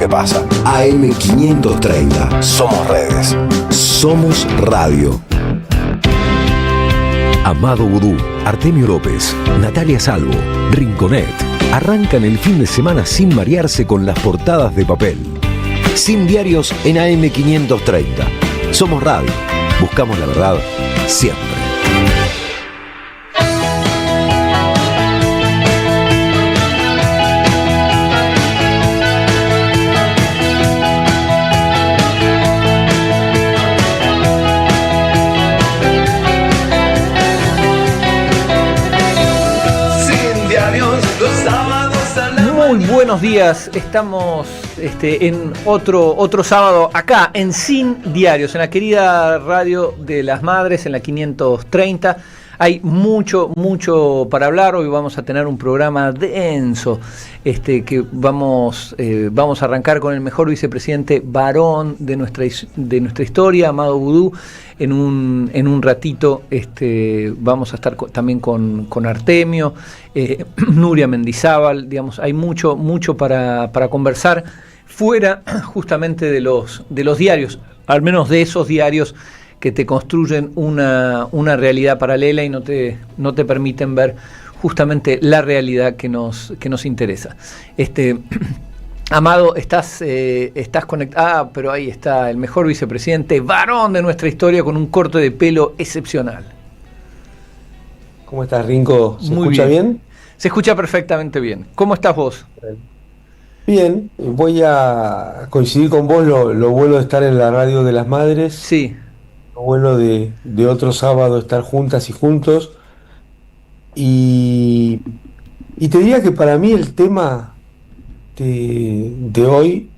¿Qué pasa? AM530. Somos redes. Somos radio. Amado Vudú, Artemio López, Natalia Salvo, Rinconet. Arrancan el fin de semana sin marearse con las portadas de papel. Sin diarios en AM530. Somos radio. Buscamos la verdad siempre. Muy buenos días, estamos en otro sábado acá en Sin Diarios, en la querida radio de las madres, en la 530. Hay mucho para hablar. Hoy vamos a tener un programa denso, que vamos a arrancar con el mejor vicepresidente varón de nuestra historia, Amado Vudú. En un ratito vamos a estar también con Artemio, Nuria Mendizábal. Digamos, hay mucho para conversar fuera justamente de los diarios, al menos de esos diarios que te construyen una realidad paralela y no te permiten ver justamente la realidad que nos interesa. Amado, estás conectado, pero ahí está el mejor vicepresidente varón de nuestra historia con un corte de pelo excepcional. ¿Cómo estás, Rinco? ¿Se Muy escucha bien? Se escucha perfectamente bien. ¿Cómo estás vos? Bien, voy a coincidir con vos lo bueno de estar en la radio de las madres. Sí. Lo bueno de otro sábado estar juntas y juntos. Y te diría que para mí el tema de hoy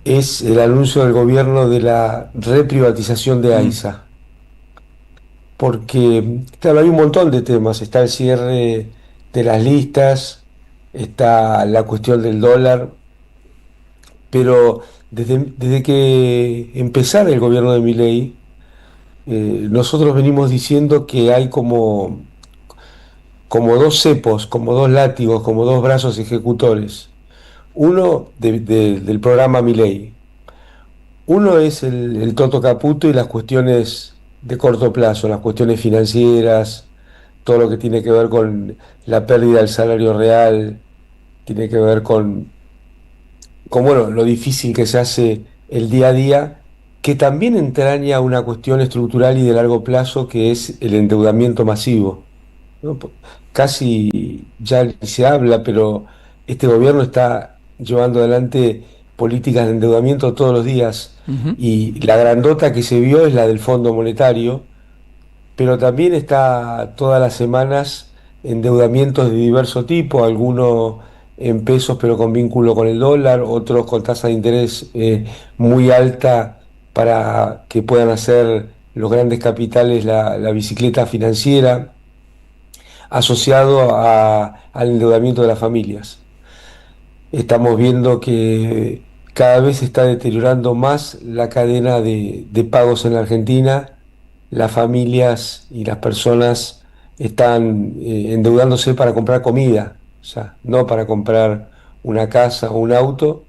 es el anuncio del gobierno de la reprivatización de AISA. Porque, claro, hay un montón de temas. Está el cierre de las listas, está la cuestión del dólar, pero desde que empezara el gobierno de Milei, nosotros venimos diciendo que hay como dos cepos, como dos látigos, como dos brazos ejecutores. Uno del programa Milei. Uno es el Toto Caputo y las cuestiones de corto plazo, las cuestiones financieras, todo lo que tiene que ver con la pérdida del salario real, tiene que ver con bueno, lo difícil que se hace el día a día, que también entraña una cuestión estructural y de largo plazo, que es el endeudamiento masivo, ¿no? Casi ya ni se habla, pero este gobierno está llevando adelante políticas de endeudamiento todos los días. Uh-huh. Y la grandota que se vio es la del Fondo Monetario, pero también está todas las semanas endeudamientos de diverso tipo, algunos en pesos pero con vínculo con el dólar, otros con tasa de interés muy alta para que puedan hacer los grandes capitales la bicicleta financiera, asociado al endeudamiento de las familias. Estamos viendo que cada vez se está deteriorando más la cadena de pagos en la Argentina. Las familias y las personas están endeudándose para comprar comida, o sea, no para comprar una casa o un auto,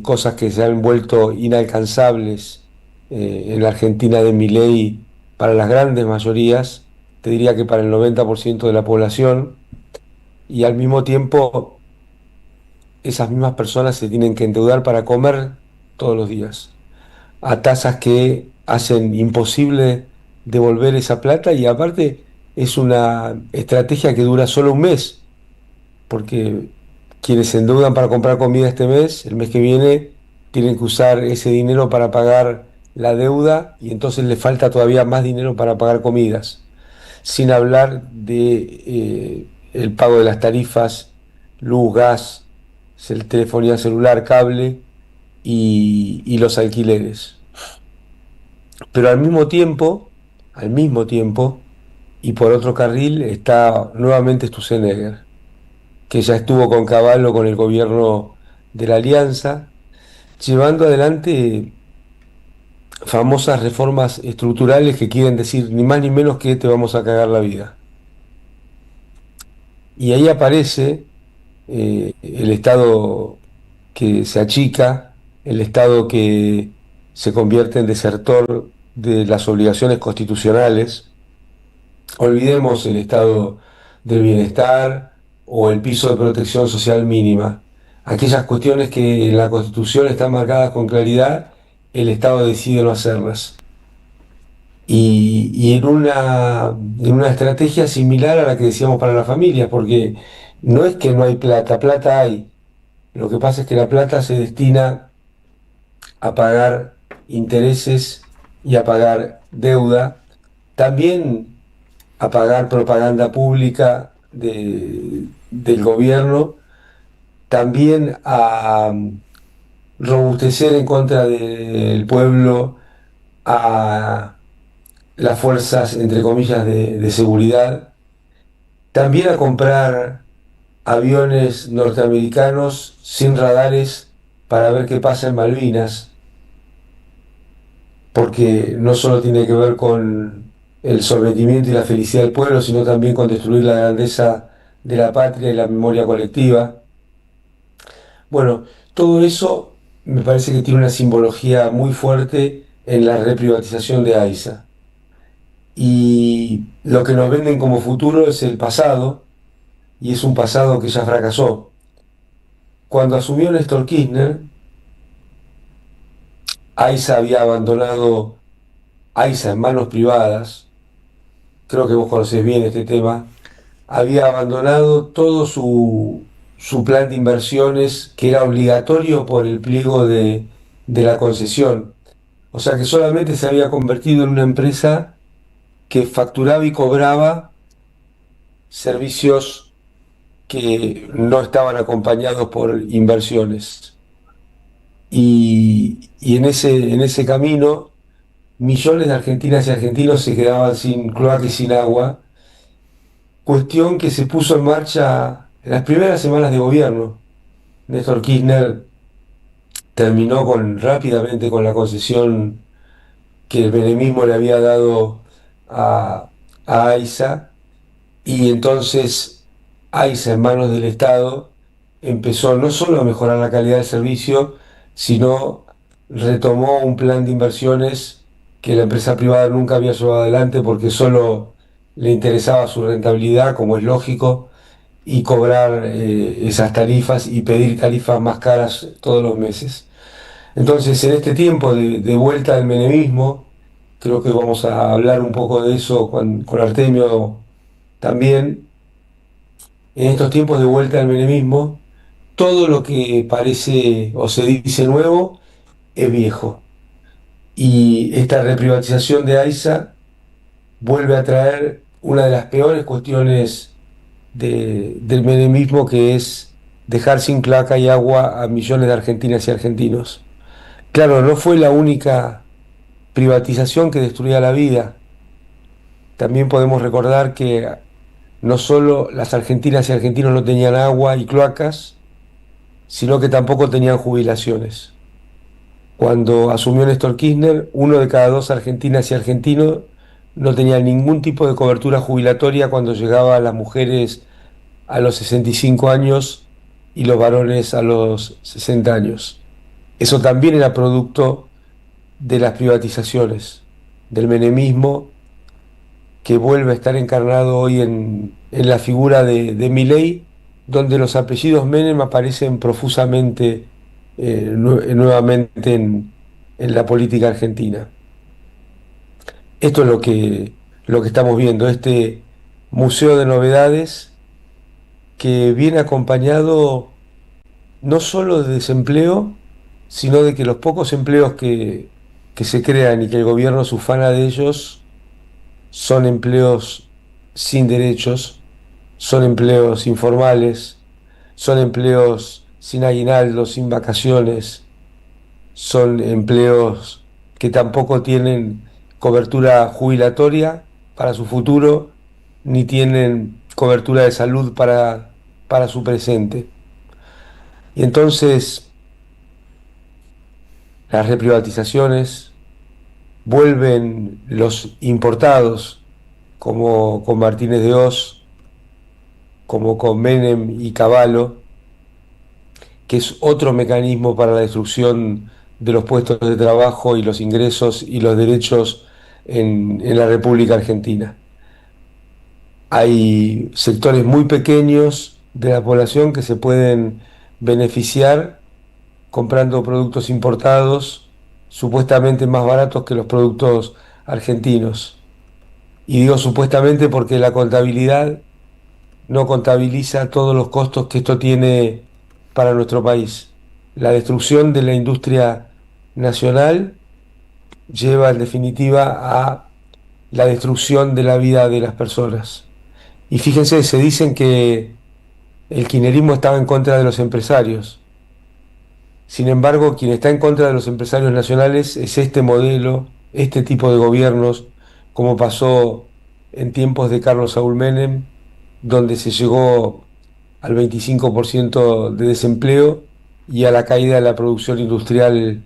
cosas que se han vuelto inalcanzables en la Argentina de Milei para las grandes mayorías, te diría que para el 90% de la población, y al mismo tiempo esas mismas personas se tienen que endeudar para comer todos los días, a tasas que hacen imposible devolver esa plata, y aparte es una estrategia que dura solo un mes, porque quienes se endeudan para comprar comida este mes, el mes que viene tienen que usar ese dinero para pagar la deuda, y entonces les falta todavía más dinero para pagar comidas, sin hablar de el pago de las tarifas, luz, gas, telefonía celular, cable y los alquileres. Pero al mismo tiempo, y por otro carril, está nuevamente Sturzenegger, que ya estuvo con Caballo con el gobierno de la Alianza, llevando adelante famosas reformas estructurales que quieren decir ni más ni menos que te vamos a cagar la vida. Y ahí aparece el Estado que se achica, el Estado que se convierte en desertor de las obligaciones constitucionales. Olvidemos el estado del bienestar o el piso de protección social mínima. Aquellas cuestiones que en la Constitución están marcadas con claridad, el Estado decide no hacerlas. Y en una estrategia similar a la que decíamos para las familias, porque no es que no hay plata, plata hay. Lo que pasa es que la plata se destina a pagar intereses y a pagar deuda, también a pagar propaganda pública del gobierno, también a robustecer en contra del pueblo a las fuerzas, entre comillas, de seguridad, también a comprar aviones norteamericanos sin radares para ver qué pasa en Malvinas, porque no solo tiene que ver con el sometimiento y la felicidad del pueblo, sino también con destruir la grandeza de la patria y la memoria colectiva. Bueno, todo eso me parece que tiene una simbología muy fuerte en la reprivatización de AISA. Y lo que nos venden como futuro es el pasado, y es un pasado que ya fracasó. Cuando asumió Néstor Kirchner, AISA había abandonado AISA en manos privadas, creo que vos conocés bien este tema, había abandonado todo su plan de inversiones que era obligatorio por el pliego de la concesión. O sea que solamente se había convertido en una empresa que facturaba y cobraba servicios que no estaban acompañados por inversiones. Y en ese camino, millones de argentinas y argentinos se quedaban sin cloaca y sin agua, cuestión que se puso en marcha en las primeras semanas de gobierno. Néstor Kirchner terminó rápidamente con la concesión que el menemismo le había dado a AISA, y entonces AISA en manos del Estado empezó no solo a mejorar la calidad del servicio, sino retomó un plan de inversiones que la empresa privada nunca había llevado adelante porque solo le interesaba su rentabilidad, como es lógico, y cobrar esas tarifas y pedir tarifas más caras todos los meses. Entonces, en este tiempo de vuelta al menemismo, creo que vamos a hablar un poco de eso con Artemio también. En estos tiempos de vuelta al menemismo, todo lo que parece o se dice nuevo es viejo. Y esta reprivatización de AISA vuelve a traer una de las peores cuestiones del menemismo, que es dejar sin cloaca y agua a millones de argentinas y argentinos. Claro, no fue la única privatización que destruía la vida. También podemos recordar que no solo las argentinas y argentinos no tenían agua y cloacas, sino que tampoco tenían jubilaciones. Cuando asumió Néstor Kirchner, 1 de cada 2 argentinas y argentinos no tenía ningún tipo de cobertura jubilatoria cuando llegaban las mujeres a los 65 años y los varones a los 60 años. Eso también era producto de las privatizaciones, del menemismo, que vuelve a estar encarnado hoy en la figura de Milei, donde los apellidos Menem aparecen profusamente nuevamente en la política argentina. Esto es lo que estamos viendo, este museo de novedades que viene acompañado no solo de desempleo, sino de que los pocos empleos que se crean y que el gobierno se ufana de ellos son empleos sin derechos, son empleos informales, son empleos sin aguinaldo, sin vacaciones, son empleos que tampoco tienen cobertura jubilatoria para su futuro, ni tienen cobertura de salud para su presente. Y entonces las reprivatizaciones, vuelven los importados, como con Martínez de Oz, como con Menem y Cavallo, que es otro mecanismo para la destrucción de los puestos de trabajo y los ingresos y los derechos en la República Argentina. Hay sectores muy pequeños de la población que se pueden beneficiar comprando productos importados supuestamente más baratos que los productos argentinos. Y digo supuestamente porque la contabilidad no contabiliza todos los costos que esto tiene para nuestro país. La destrucción de la industria nacional lleva en definitiva a la destrucción de la vida de las personas. Y fíjense, se dicen que el kirchnerismo estaba en contra de los empresarios. Sin embargo, quien está en contra de los empresarios nacionales es este modelo, este tipo de gobiernos, como pasó en tiempos de Carlos Saúl Menem, donde se llegó al 25% de desempleo y a la caída de la producción industrial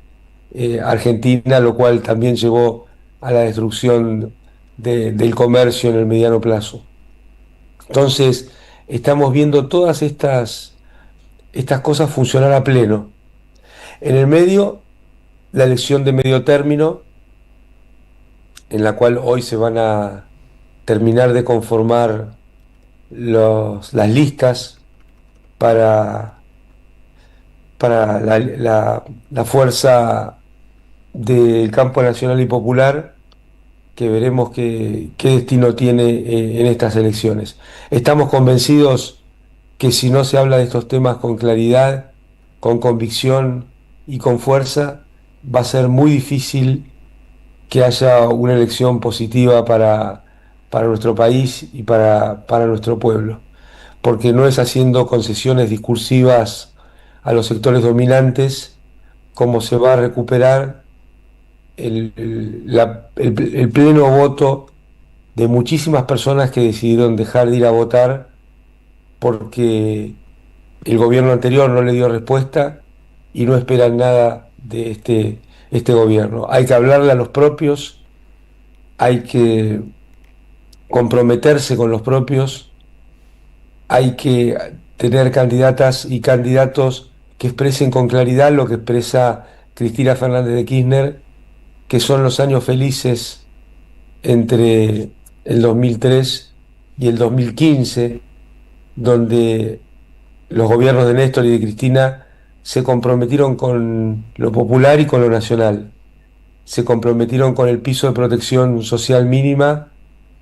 argentina, lo cual también llevó a la destrucción del comercio en el mediano plazo. Entonces, estamos viendo todas estas cosas funcionar a pleno. En el medio, la elección de medio término, en la cual hoy se van a terminar de conformar las listas para, para la fuerza del campo nacional y popular, que veremos qué destino tiene en estas elecciones. Estamos convencidos que si no se habla de estos temas con claridad, con convicción y con fuerza, va a ser muy difícil que haya una elección positiva para nuestro país y para nuestro pueblo, porque no es haciendo concesiones discursivas a los sectores dominantes como se va a recuperar el pleno voto de muchísimas personas que decidieron dejar de ir a votar porque el gobierno anterior no le dio respuesta y no esperan nada de este gobierno. Hay que hablarle a los propios, hay que comprometerse con los propios, hay que tener candidatas y candidatos que expresen con claridad lo que expresa Cristina Fernández de Kirchner, que son los años felices entre el 2003 y el 2015, donde los gobiernos de Néstor y de Cristina se comprometieron con lo popular y con lo nacional, se comprometieron con el piso de protección social mínima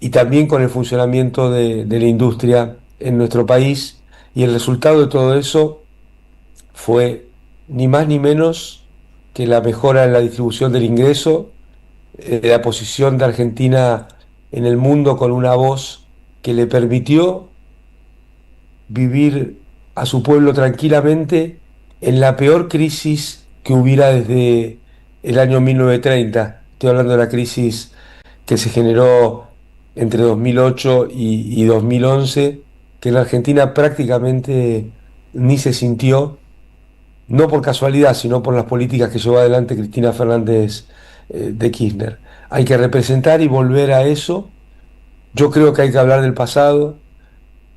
y también con el funcionamiento de la industria en nuestro país, y el resultado de todo eso fue ni más ni menos que la mejora en la distribución del ingreso, la posición de Argentina en el mundo con una voz que le permitió vivir a su pueblo tranquilamente en la peor crisis que hubiera desde el año 1930. Estoy hablando de la crisis que se generó entre 2008 y 2011, que en la Argentina prácticamente ni se sintió, no por casualidad, sino por las políticas que llevó adelante Cristina Fernández de Kirchner. Hay que representar y volver a eso. Yo creo que hay que hablar del pasado.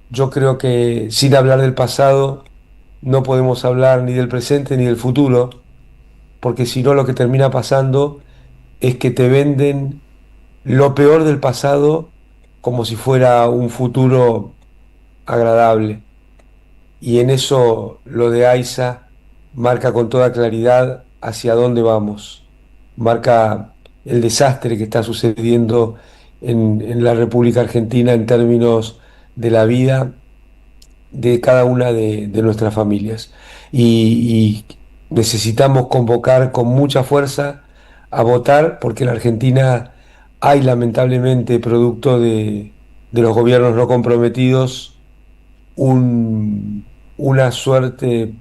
Yo creo que sin hablar del pasado no podemos hablar ni del presente ni del futuro, porque si no lo que termina pasando es que te venden lo peor del pasado como si fuera un futuro agradable. Y en eso lo de AISA marca con toda claridad hacia dónde vamos. Marca el desastre que está sucediendo en la República Argentina en términos de la vida de cada una de nuestras familias. Y necesitamos convocar con mucha fuerza a votar, porque en la Argentina hay lamentablemente, producto de los gobiernos no comprometidos, una suerte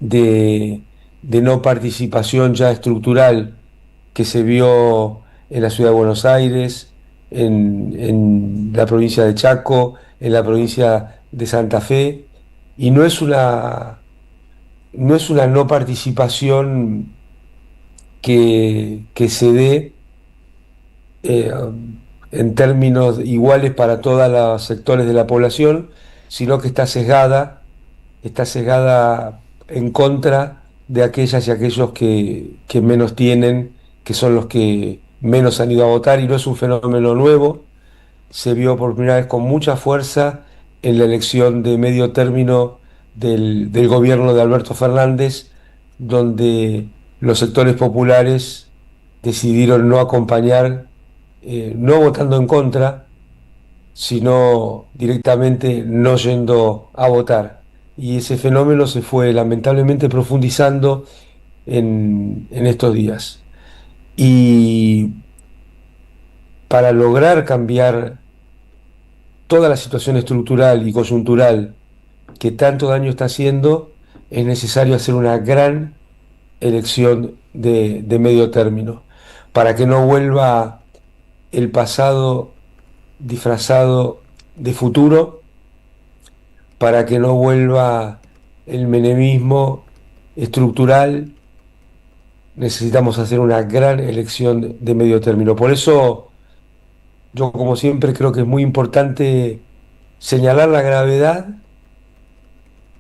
de no participación ya estructural que se vio en la ciudad de Buenos Aires, en la provincia de Chaco, en la provincia de Santa Fe, y no es una no participación que se dé eh, en términos iguales para todos los sectores de la población, sino que está sesgada en contra de aquellas y aquellos que menos tienen, que son los que menos han ido a votar, y no es un fenómeno nuevo. Se vio por primera vez con mucha fuerza en la elección de medio término del gobierno de Alberto Fernández, donde los sectores populares decidieron no acompañar, no votando en contra, sino directamente no yendo a votar. Y ese fenómeno se fue lamentablemente profundizando en estos días. Y para lograr cambiar toda la situación estructural y coyuntural que tanto daño está haciendo, es necesario hacer una gran elección de medio término, para que no vuelva el pasado disfrazado de futuro, para que no vuelva el menemismo estructural. Necesitamos hacer una gran elección de medio término. Por eso yo, como siempre, creo que es muy importante señalar la gravedad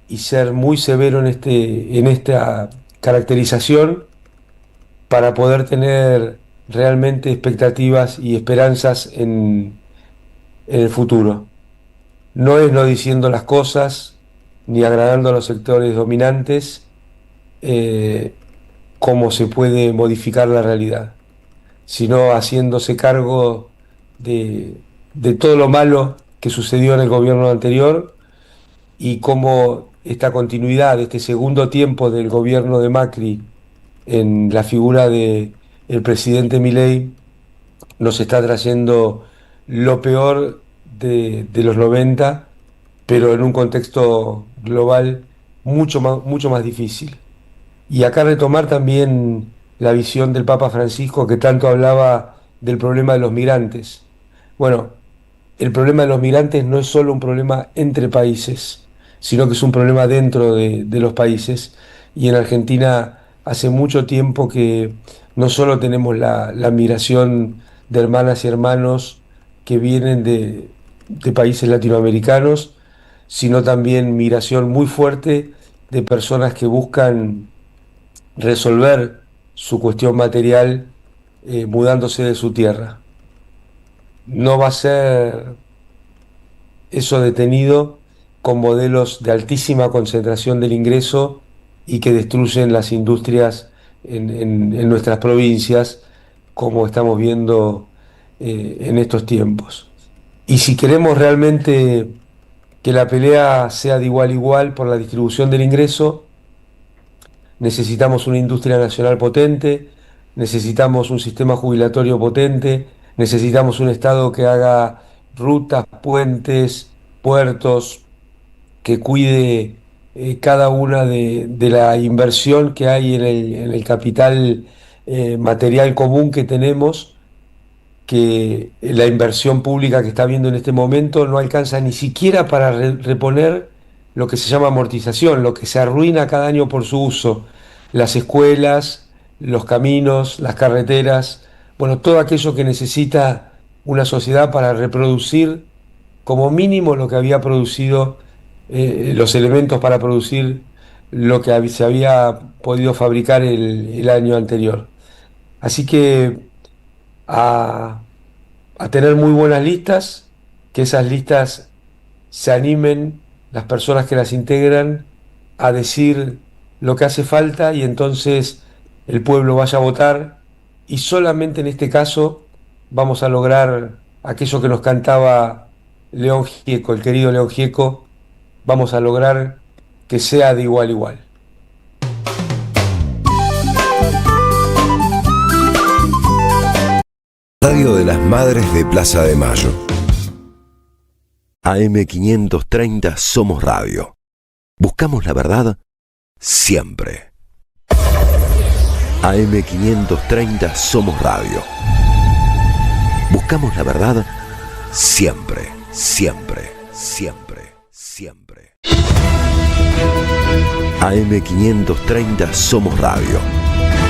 y ser muy severo en esta caracterización, para poder tener realmente expectativas y esperanzas en el futuro. No es no diciendo las cosas ni agradando a los sectores dominantes cómo se puede modificar la realidad, sino haciéndose cargo de todo lo malo que sucedió en el gobierno anterior, y cómo esta continuidad, este segundo tiempo del gobierno de Macri en la figura de el presidente Milei, nos está trayendo lo peor de los 90, pero en un contexto global mucho más difícil. Y acá retomar también la visión del Papa Francisco, que tanto hablaba del problema de los migrantes. Bueno, el problema de los migrantes no es solo un problema entre países, sino que es un problema dentro de los países. Y en Argentina hace mucho tiempo que no solo tenemos la migración de hermanas y hermanos que vienen de países latinoamericanos, sino también migración muy fuerte de personas que buscan resolver su cuestión material mudándose de su tierra. No va a ser eso detenido con modelos de altísima concentración del ingreso y que destruyen las industrias en nuestras provincias, como estamos viendo en estos tiempos. Y si queremos realmente que la pelea sea de igual a igual por la distribución del ingreso, necesitamos una industria nacional potente, necesitamos un sistema jubilatorio potente, necesitamos un Estado que haga rutas, puentes, puertos, que cuide cada una de la inversión que hay en el capital material común que tenemos, que la inversión pública que está habiendo en este momento no alcanza ni siquiera para reponer lo que se llama amortización, lo que se arruina cada año por su uso: las escuelas, los caminos, las carreteras, bueno, todo aquello que necesita una sociedad para reproducir como mínimo lo que había producido, los elementos para producir lo que se había podido fabricar el año anterior. Así que a, a tener muy buenas listas, que esas listas se animen las personas que las integran a decir lo que hace falta, y entonces el pueblo vaya a votar, y solamente en este caso vamos a lograr aquello que nos cantaba León Gieco, el querido León Gieco: vamos a lograr que sea de igual a igual. Radio de las Madres de Plaza de Mayo. AM530 Somos Radio. Buscamos la verdad siempre. AM530 Somos Radio. Buscamos la verdad siempre, siempre, siempre, siempre. AM530 Somos Radio.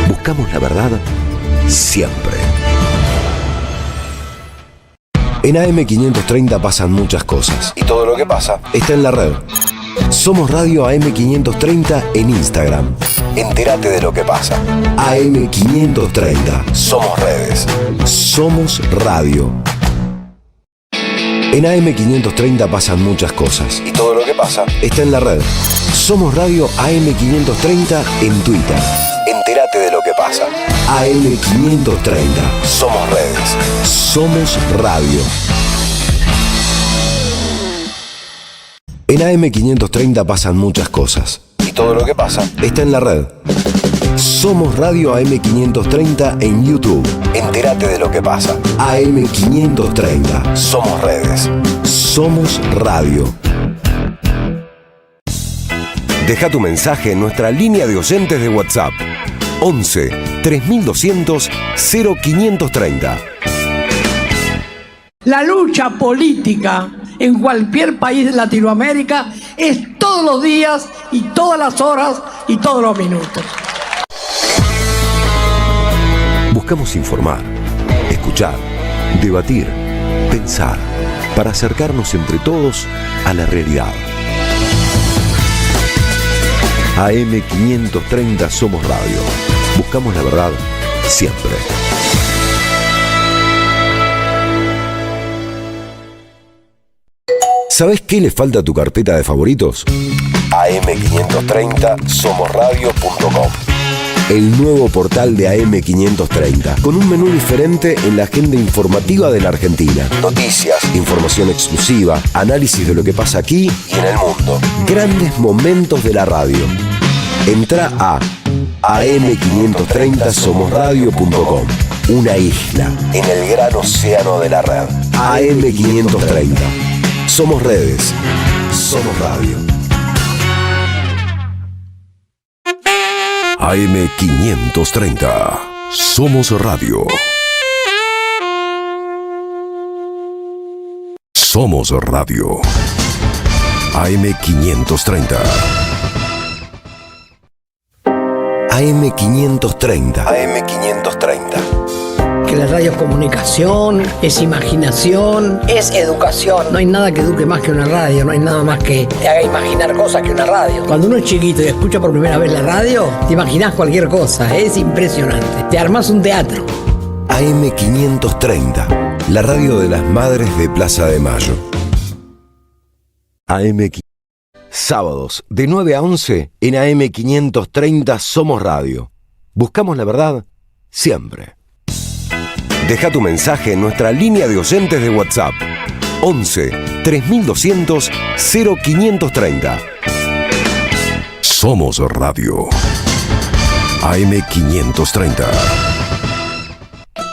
Buscamos la verdad siempre. En AM530 pasan muchas cosas, y todo lo que pasa está en la red. Somos Radio AM530 en Instagram. Entérate de lo que pasa. AM530. Somos redes. Somos radio. En AM530 pasan muchas cosas. Y todo lo que pasa está en la red. Somos Radio AM530 en Twitter. Entérate de lo que pasa. AM530. Somos redes. Somos radio. En AM530 pasan muchas cosas. Y todo lo que pasa está en la red. Somos Radio AM530 en YouTube. Entérate de lo que pasa. AM530. Somos redes. Somos radio. Deja tu mensaje en nuestra línea de oyentes de WhatsApp. 11 3200 0530. La lucha política en cualquier país de Latinoamérica es todos los días y todas las horas y todos los minutos. Buscamos informar, escuchar, debatir, pensar, para acercarnos entre todos a la realidad. AM530 Somos Radio. Buscamos la verdad siempre. ¿Sabés qué le falta a tu carpeta de favoritos? AM530 somosradio.com. El nuevo portal de AM530, con un menú diferente en la agenda informativa de la Argentina. Noticias, información exclusiva, análisis de lo que pasa aquí y en el mundo. Grandes momentos de la radio. Entrá a am530 somosradio.com. Una isla en el gran océano de la red. AM530. Somos redes. Somos radio. AM530. Somos radio. Somos radio. AM530. AM530. AM530. Que la radio es comunicación, es imaginación, es educación. No hay nada que eduque más que una radio, no hay nada más que te haga imaginar cosas que una radio. Cuando uno es chiquito y escucha por primera vez la radio, te imaginás cualquier cosa, es impresionante. Te armás un teatro. AM530, la radio de las madres de Plaza de Mayo. AM530. Sábados de 9 a 11 en AM530 Somos Radio. Buscamos la verdad siempre. Deja tu mensaje en nuestra línea de oyentes de WhatsApp. 11 3200 0530. Somos Radio. AM530.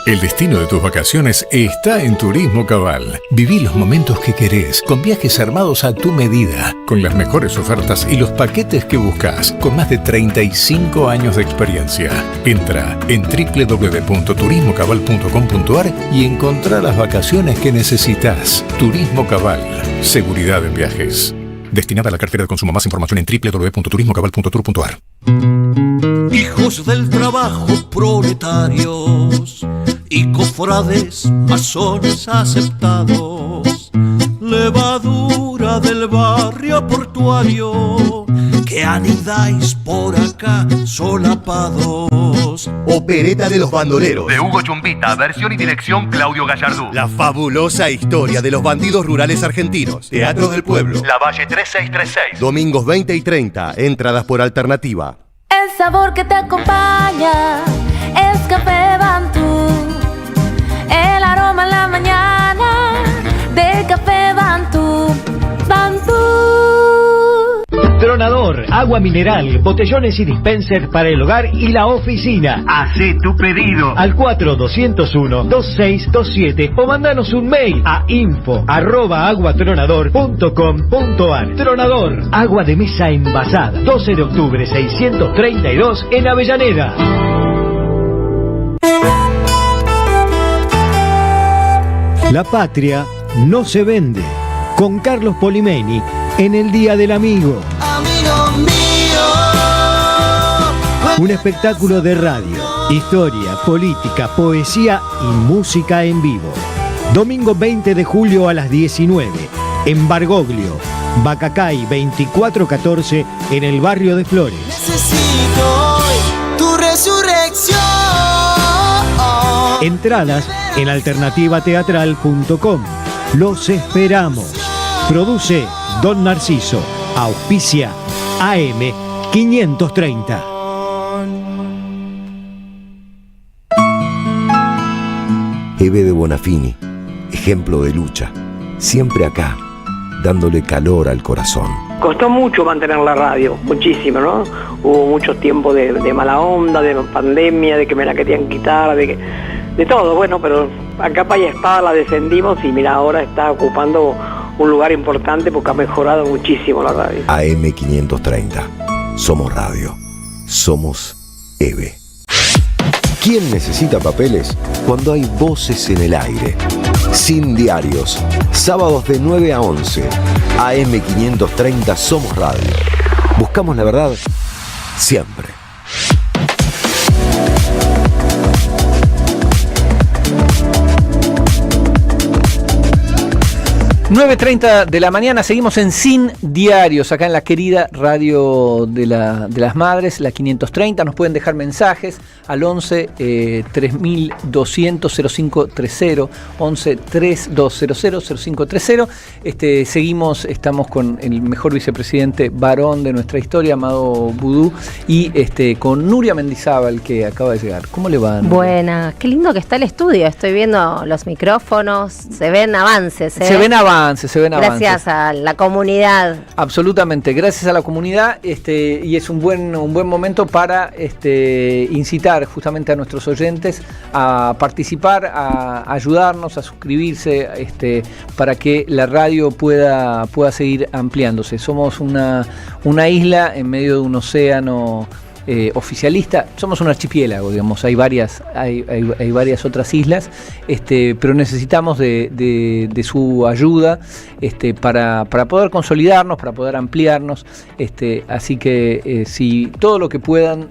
El destino de tus vacaciones está en Turismo Cabal. Viví los momentos que querés, con viajes armados a tu medida, con las mejores ofertas y los paquetes que buscas, con más de 35 años de experiencia. Entra en www.turismocabal.com.ar y encontrá las vacaciones que necesitas. Turismo Cabal. Seguridad en viajes. Destinada a la cartera de consumo. Más información en www.turismocabal.tour.ar. Hijos del trabajo, proletarios y cofrades, masones aceptados, levadura del barrio portuario, que anidáis por acá solapados. Opereta de los bandoleros, de Hugo Chumbita, versión y dirección Claudio Gallardú. la fabulosa historia de los bandidos rurales argentinos. Teatro del Pueblo, Lavalle 3636. domingos 20 y 30, entradas por alternativa. El sabor que te acompaña es Café Bantú. El aroma en la mañana de Café Bantú. Bantú. Tronador, agua mineral, botellones y dispensers para el hogar y la oficina. Hacé tu pedido Al 4201-2627 o mandanos un mail a info@aguatronador.com.ar. Tronador, agua de mesa envasada. 12 de octubre 632 en Avellaneda. La patria no se vende. Con Carlos Polimeni en el Día del Amigo. Amigo mío. Un espectáculo de radio, historia, política, poesía y música en vivo. Domingo 20 de julio a las 19, en Bargoglio, Bacacay 2414 en el barrio de Flores. Necesito hoy tu resurrección. Entradas en alternativateatral.com. Los esperamos. Produce Don Narciso. Auspicia AM 530. Eve de Bonafini, ejemplo de lucha, siempre acá, dándole calor al corazón. Costó mucho mantener la radio, muchísimo, ¿no? Hubo muchos tiempos de mala onda, de pandemia, de que me la querían quitar, de todo, bueno, pero a capa y espada la defendimos y mira, ahora está ocupando un lugar importante porque ha mejorado muchísimo la radio. AM 530, somos radio, somos Eve. ¿Quién necesita papeles cuando hay voces en el aire? Sin diarios, sábados de 9 a 11, AM 530 somos radio. Buscamos la verdad siempre. 9:30 de la mañana, seguimos en Sin Diarios, acá en la querida radio de las madres, la 530. Nos pueden dejar mensajes al 11 3200 0530, 11 3200 0530. Seguimos, estamos con el mejor vicepresidente varón de nuestra historia, Amado Vudú, y con Nuria Mendizábal, que acaba de llegar. ¿Cómo le va, Nuria? Buenas, qué lindo que está el estudio. Estoy viendo los micrófonos, se ven avances. Se ven avances. Gracias a la comunidad. Absolutamente, gracias a la comunidad, y es un buen momento para incitar justamente a nuestros oyentes a participar, a ayudarnos, a suscribirse, para que la radio pueda seguir ampliándose. Somos una isla en medio de un océano oficialista. Somos un archipiélago, digamos, hay varias otras islas, pero necesitamos de su ayuda para poder consolidarnos, para poder ampliarnos, así que si todo lo que puedan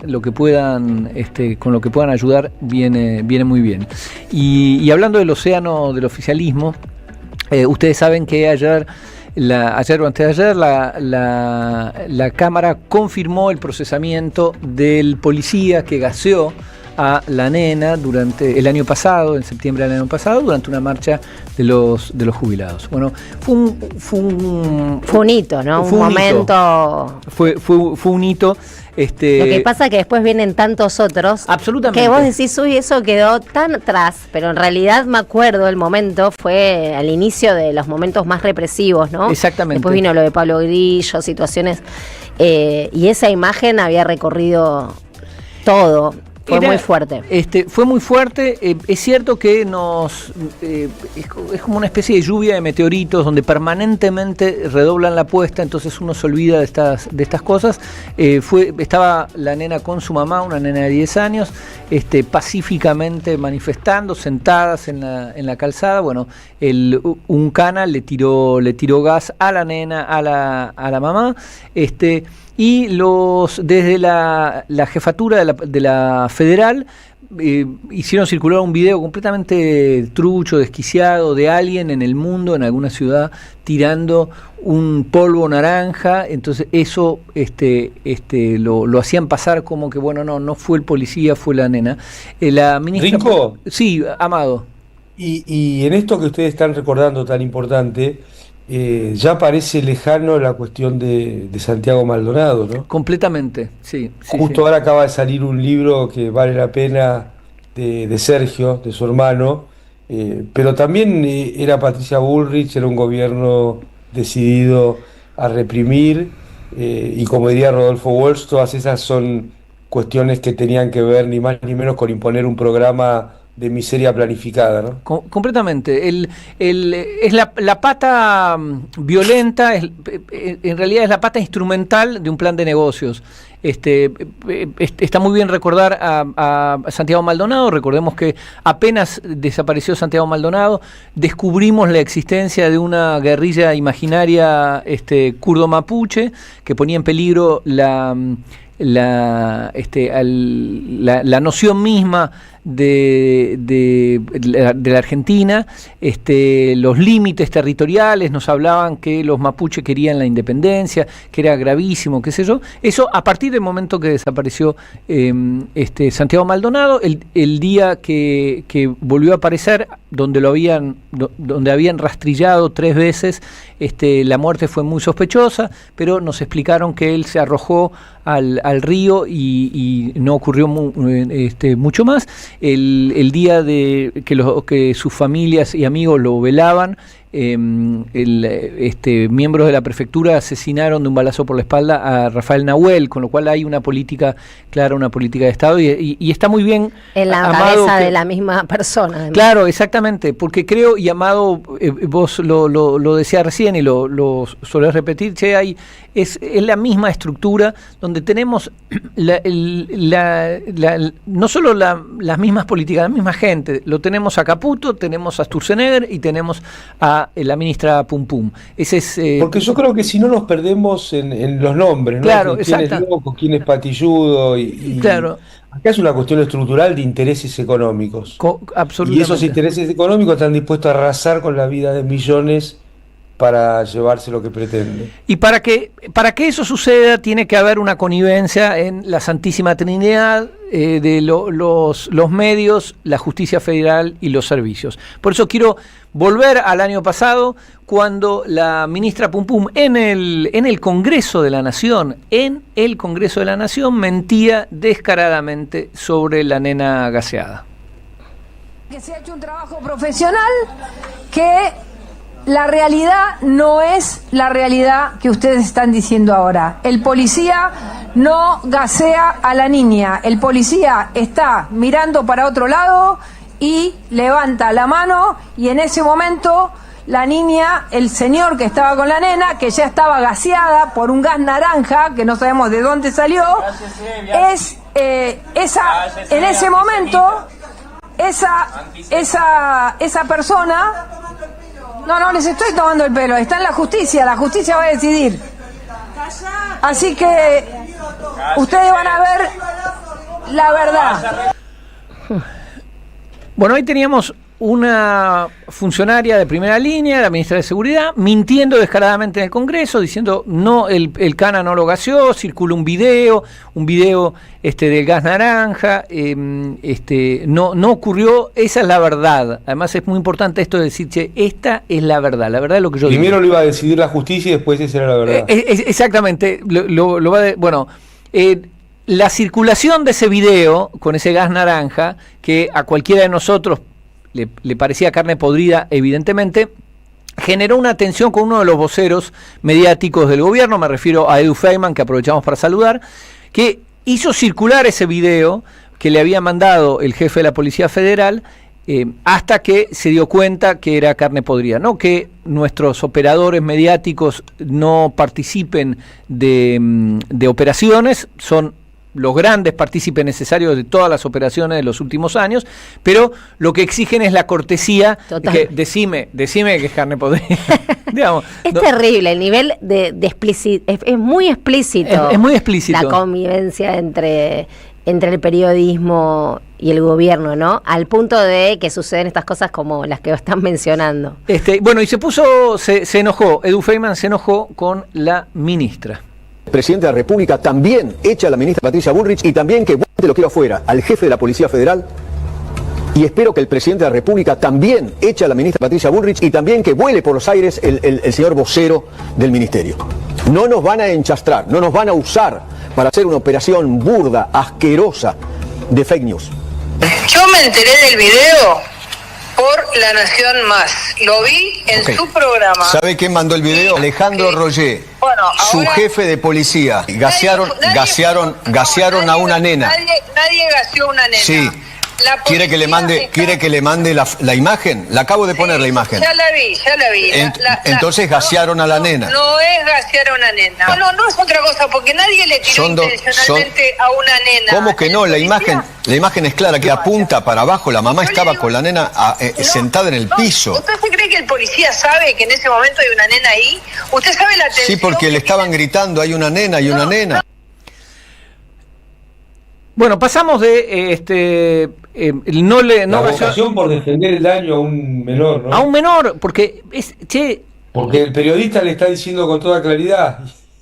con lo que puedan ayudar viene muy bien. Y hablando del océano del oficialismo, ustedes saben que ayer o antes de ayer, la Cámara confirmó el procesamiento del policía que gaseó a la nena durante el año pasado, en septiembre del año pasado, durante una marcha de los jubilados. Bueno, fue un hito, ¿no? Un momento. Fue un hito. Lo que pasa es que después vienen tantos otros. Absolutamente. Que vos decís, uy, eso quedó tan atrás, pero en realidad me acuerdo, el momento fue al inicio de los momentos más represivos, ¿no? Exactamente. Después vino lo de Pablo Grillo, situaciones, y esa imagen había recorrido todo. Fue muy fuerte. Fue muy fuerte. Es cierto que es como una especie de lluvia de meteoritos donde permanentemente redoblan la apuesta, entonces uno se olvida de estas cosas. Estaba la nena con su mamá, una nena de 10 años, pacíficamente manifestando, sentadas en la calzada. Bueno, un cana le tiró gas a la nena, a la mamá. Y desde la jefatura de la federal hicieron circular un video completamente trucho, desquiciado, de alguien en el mundo, en alguna ciudad, tirando un polvo naranja. Entonces eso lo hacían pasar como que, bueno, no fue el policía, fue la nena. La ministra... ¿Rinco? Sí, Amado. Y en esto que ustedes están recordando tan importante, ya parece lejano la cuestión de Santiago Maldonado, ¿no? Completamente, sí. Justo ahora acaba de salir un libro que vale la pena de Sergio, de su hermano, pero también era Patricia Bullrich, era un gobierno decidido a reprimir, y como diría Rodolfo Walsh, todas esas son cuestiones que tenían que ver ni más ni menos con imponer un programa de miseria planificada, ¿no? Completamente. Es la pata violenta, en realidad es la pata instrumental de un plan de negocios. Está muy bien recordar a Santiago Maldonado. Recordemos que apenas desapareció Santiago Maldonado, descubrimos la existencia de una guerrilla imaginaria kurdo-mapuche que ponía en peligro la noción misma de la Argentina, los límites territoriales, nos hablaban que los mapuches querían la independencia, que era gravísimo, qué sé yo. Eso a partir del momento que desapareció Santiago Maldonado, el día que volvió a aparecer, donde habían rastrillado 3 veces, la muerte fue muy sospechosa, pero nos explicaron que él se arrojó al río y no ocurrió mucho más. El día de que sus familias y amigos lo velaban, miembros de la prefectura asesinaron de un balazo por la espalda a Rafael Nahuel, con lo cual hay una política clara, una política de Estado, y está muy bien en la cabeza de la misma persona. Además. Claro, exactamente, porque creo, y Amado, vos lo decías recién y lo solés repetir, che, es la misma estructura donde tenemos no solo las mismas políticas, la misma gente. Lo tenemos a Caputo, tenemos a Sturzenegger y tenemos a la ministra Pum Pum. Ese es, porque yo creo que si no nos perdemos en los nombres, ¿no? Claro, ¿Quién es loco, quién es patilludo? Claro. Acá es una cuestión estructural de intereses económicos. Absolutamente. Y esos intereses económicos están dispuestos a arrasar con la vida de millones para llevarse lo que pretende. Y para que eso suceda tiene que haber una connivencia en la Santísima Trinidad de los medios, la justicia federal y los servicios. Por eso quiero volver al año pasado, cuando la ministra Pum Pum en el Congreso de la Nación, mentía descaradamente sobre la nena gaseada. Que se ha hecho un trabajo profesional, que la realidad no es la realidad que ustedes están diciendo ahora. El policía no gasea a la niña. El policía está mirando para otro lado y levanta la mano, y en ese momento la niña, el señor que estaba con la nena, que ya estaba gaseada por un gas naranja, que no sabemos de dónde salió, en ese momento esa persona... No les estoy tomando el pelo, está en la justicia va a decidir. Así que ustedes van a ver la verdad. Bueno, hoy teníamos una funcionaria de primera línea, la ministra de Seguridad, mintiendo descaradamente en el Congreso, diciendo no, el Cana no lo gaseó, circula un video del gas naranja, no ocurrió, esa es la verdad. Además es muy importante esto de decir, che, esta es la verdad es lo que yo Primero digo. lo iba a decidir la justicia y después esa era la verdad. Exactamente, la circulación de ese video con ese gas naranja, que a cualquiera de nosotros le parecía carne podrida, evidentemente, generó una tensión con uno de los voceros mediáticos del gobierno, me refiero a Edu Feynman, que aprovechamos para saludar, que hizo circular ese video que le había mandado el jefe de la Policía Federal, hasta que se dio cuenta que era carne podrida. No que nuestros operadores mediáticos no participen de operaciones, son los grandes partícipes necesarios de todas las operaciones de los últimos años, pero lo que exigen es la cortesía. Que decime que es carne podrida. Digamos, terrible, el nivel de es muy explícito. Es muy explícito. La convivencia entre el periodismo y el gobierno, ¿no? Al punto de que suceden estas cosas como las que están mencionando. Y se enojó, Edu Feynman se enojó con la ministra. El presidente de la República también echa a la ministra Patricia Bullrich, y también que lo quiero afuera al jefe de la Policía Federal, y espero que el presidente de la República también eche a la ministra Patricia Bullrich, y también que vuele por los aires el señor vocero del ministerio. No nos van a enchastrar, no nos van a usar para hacer una operación burda, asquerosa de fake news. Yo me enteré del video por La Nación Más. Lo vi en su programa. ¿Sabe quién mandó el video? Alejandro Roger, su jefe de policía. Gasearon a una nena. Nadie gaseó a una nena. Sí. ¿Quiere que le mande la imagen? La acabo de poner la imagen. Ya la vi. Entonces gasearon a la nena. No es gasear a una nena. No es otra cosa, porque nadie le tiró intencionalmente a una nena. ¿Cómo que no? La imagen es clara, que apunta para abajo. La mamá estaba con la nena sentada en el piso. ¿Usted se cree que el policía sabe que en ese momento hay una nena ahí? ¿Usted sabe la tensión? Sí, porque le estaban gritando, hay una nena, hay una nena. Bueno, pasamos de la vocación por defender el daño a un menor, ¿no? A un menor, porque porque el periodista le está diciendo con toda claridad.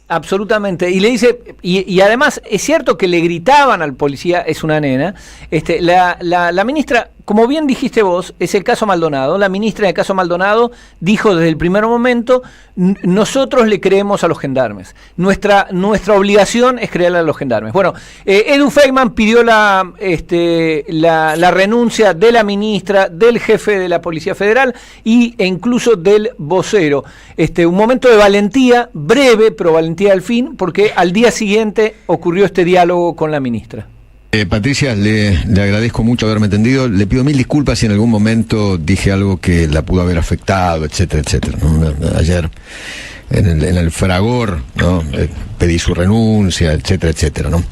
Absolutamente, y le dice, y además es cierto que le gritaban al policía, es una nena, la ministra, como bien dijiste vos, es el caso Maldonado. La ministra del caso Maldonado dijo desde el primer momento, nosotros le creemos a los gendarmes, nuestra obligación es creerle a los gendarmes. Bueno, Edu Feynman pidió la renuncia de la ministra, del jefe de la Policía Federal e incluso del vocero. Un momento de valentía, breve, pero valentía al fin, porque al día siguiente ocurrió este diálogo con la ministra. Patricia, le agradezco mucho haberme entendido. Le pido mil disculpas si en algún momento dije algo que la pudo haber afectado, etcétera, etcétera, ¿no? Ayer en el fragor, ¿no? Pedí su renuncia, etcétera, etcétera, ¿no?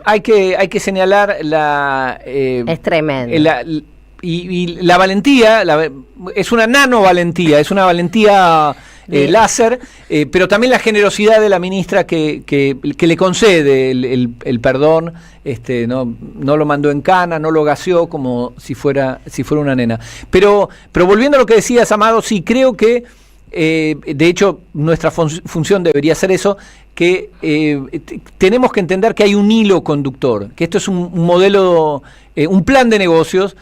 Hay que señalar es tremendo. Y la valentía, es una nano valentía, es una valentía láser, pero también la generosidad de la ministra que le concede el perdón, no lo mandó en cana, no lo gaseó como si fuera una nena. Pero volviendo a lo que decías, Amado, sí creo que de hecho nuestra función debería ser eso, que tenemos que entender que hay un hilo conductor, que esto es un modelo, un plan de negocios,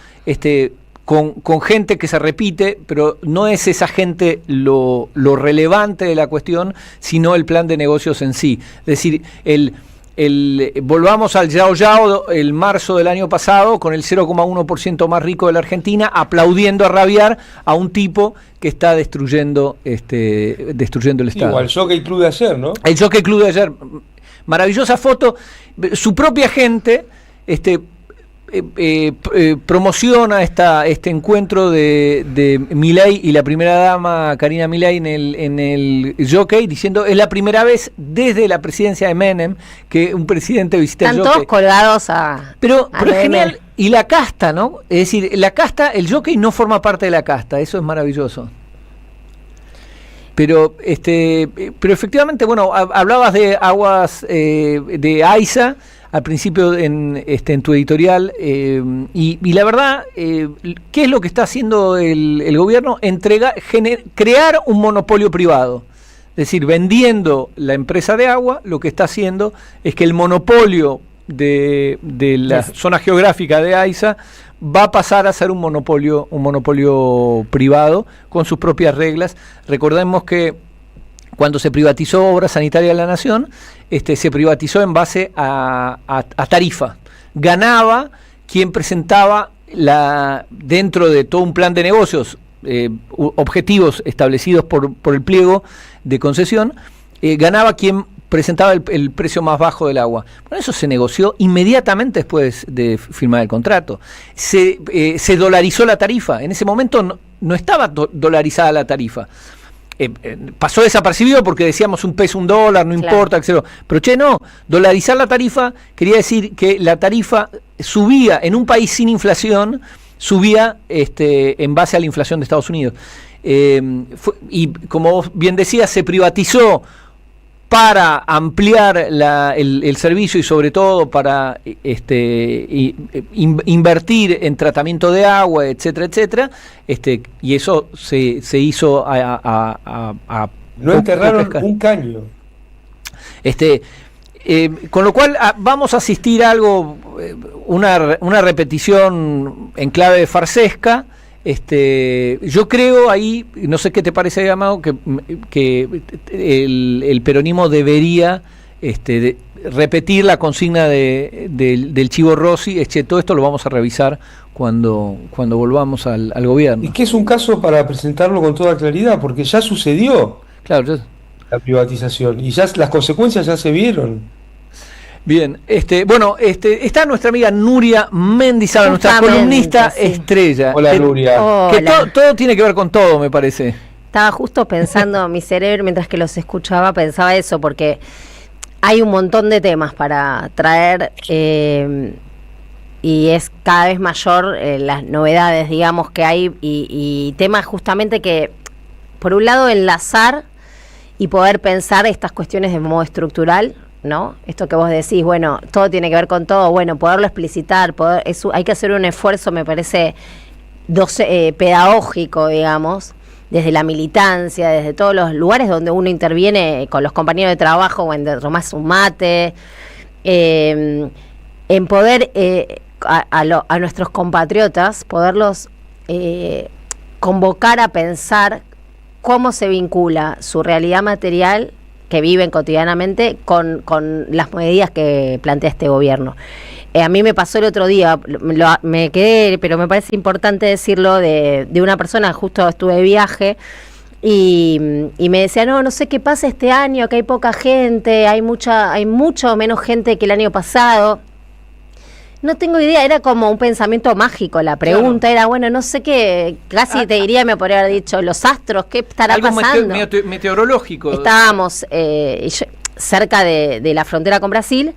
con gente que se repite, pero no es esa gente lo relevante de la cuestión, sino el plan de negocios en sí. Es decir, volvamos al Yao Yao, el marzo del año pasado, con el 0,1% más rico de la Argentina, aplaudiendo a rabiar a un tipo que está destruyendo el Estado. Igual el Jockey Club de ayer, ¿no? El Jockey Club de ayer, maravillosa foto, su propia gente, promociona este encuentro de Milei y la primera dama Karina Milei en el Jockey, diciendo es la primera vez desde la presidencia de Menem que un presidente visita el Jockey. Están todos colgados pero es genial. Y la casta, ¿no? Es decir, la casta, el Jockey no forma parte de la casta, eso es maravilloso. Pero efectivamente, bueno, hablabas de aguas de AISA al principio en tu editorial, y la verdad, ¿qué es lo que está haciendo el gobierno? Crear un monopolio privado. Es decir, vendiendo la empresa de agua, lo que está haciendo es que el monopolio de la zona geográfica de AISA va a pasar a ser un monopolio privado con sus propias reglas. Recordemos que cuando se privatizó Obras Sanitarias de la Nación, se privatizó en base a tarifa. Ganaba quien presentaba dentro de todo un plan de negocios, objetivos establecidos por el pliego de concesión, ganaba quien presentaba el precio más bajo del agua. Bueno, eso se negoció inmediatamente después de firmar el contrato. Se dolarizó la tarifa. En ese momento no estaba dolarizada la tarifa. Pasó desapercibido porque decíamos $1, $1, no importa, etc. Pero no, dolarizar la tarifa quería decir que la tarifa subía en un país sin inflación, subía en base a la inflación de Estados Unidos. Y como vos bien decías, se privatizó para ampliar el servicio y sobre todo para invertir en tratamiento de agua, etcétera, etcétera, y eso se hizo no enterraron un caño. Con lo cual vamos a asistir a algo, una repetición en clave farsesca. Yo creo ahí, no sé qué te parece, Amado, que el peronismo debería repetir la consigna del Chivo Rossi. Todo esto lo vamos a revisar cuando volvamos al gobierno. Y que es un caso para presentarlo con toda claridad, porque ya sucedió la privatización y ya las consecuencias ya se vieron. Bien, está nuestra amiga Nuria Mendizábal, nuestra columnista estrella. Hola, Nuria. Que todo tiene que ver con todo, me parece. Estaba justo pensando, mi cerebro, mientras que los escuchaba, pensaba eso, porque hay un montón de temas para traer, y es cada vez mayor las novedades, digamos, que hay, y temas justamente que, por un lado, enlazar y poder pensar estas cuestiones de modo estructural, ¿no? Esto que vos decís, bueno, todo tiene que ver con todo, bueno, poderlo explicitar, hay que hacer un esfuerzo, me parece, pedagógico, digamos, desde la militancia, desde todos los lugares donde uno interviene con los compañeros de trabajo o en tomás un mate, en poder a nuestros compatriotas, poderlos convocar a pensar cómo se vincula su realidad material que viven cotidianamente con las medidas que plantea este gobierno. A mí me pasó el otro día, me quedé, pero me parece importante decirlo, de una persona, justo estuve de viaje, y me decía, no sé qué pasa este año, que hay poca gente, hay mucho menos gente que el año pasado. No tengo idea, era como un pensamiento mágico la pregunta, claro. Era bueno, no sé qué, casi te diría, me podría haber dicho, los astros, ¿qué estará pasando? Algo meteorológico. Estábamos cerca de la frontera con Brasil,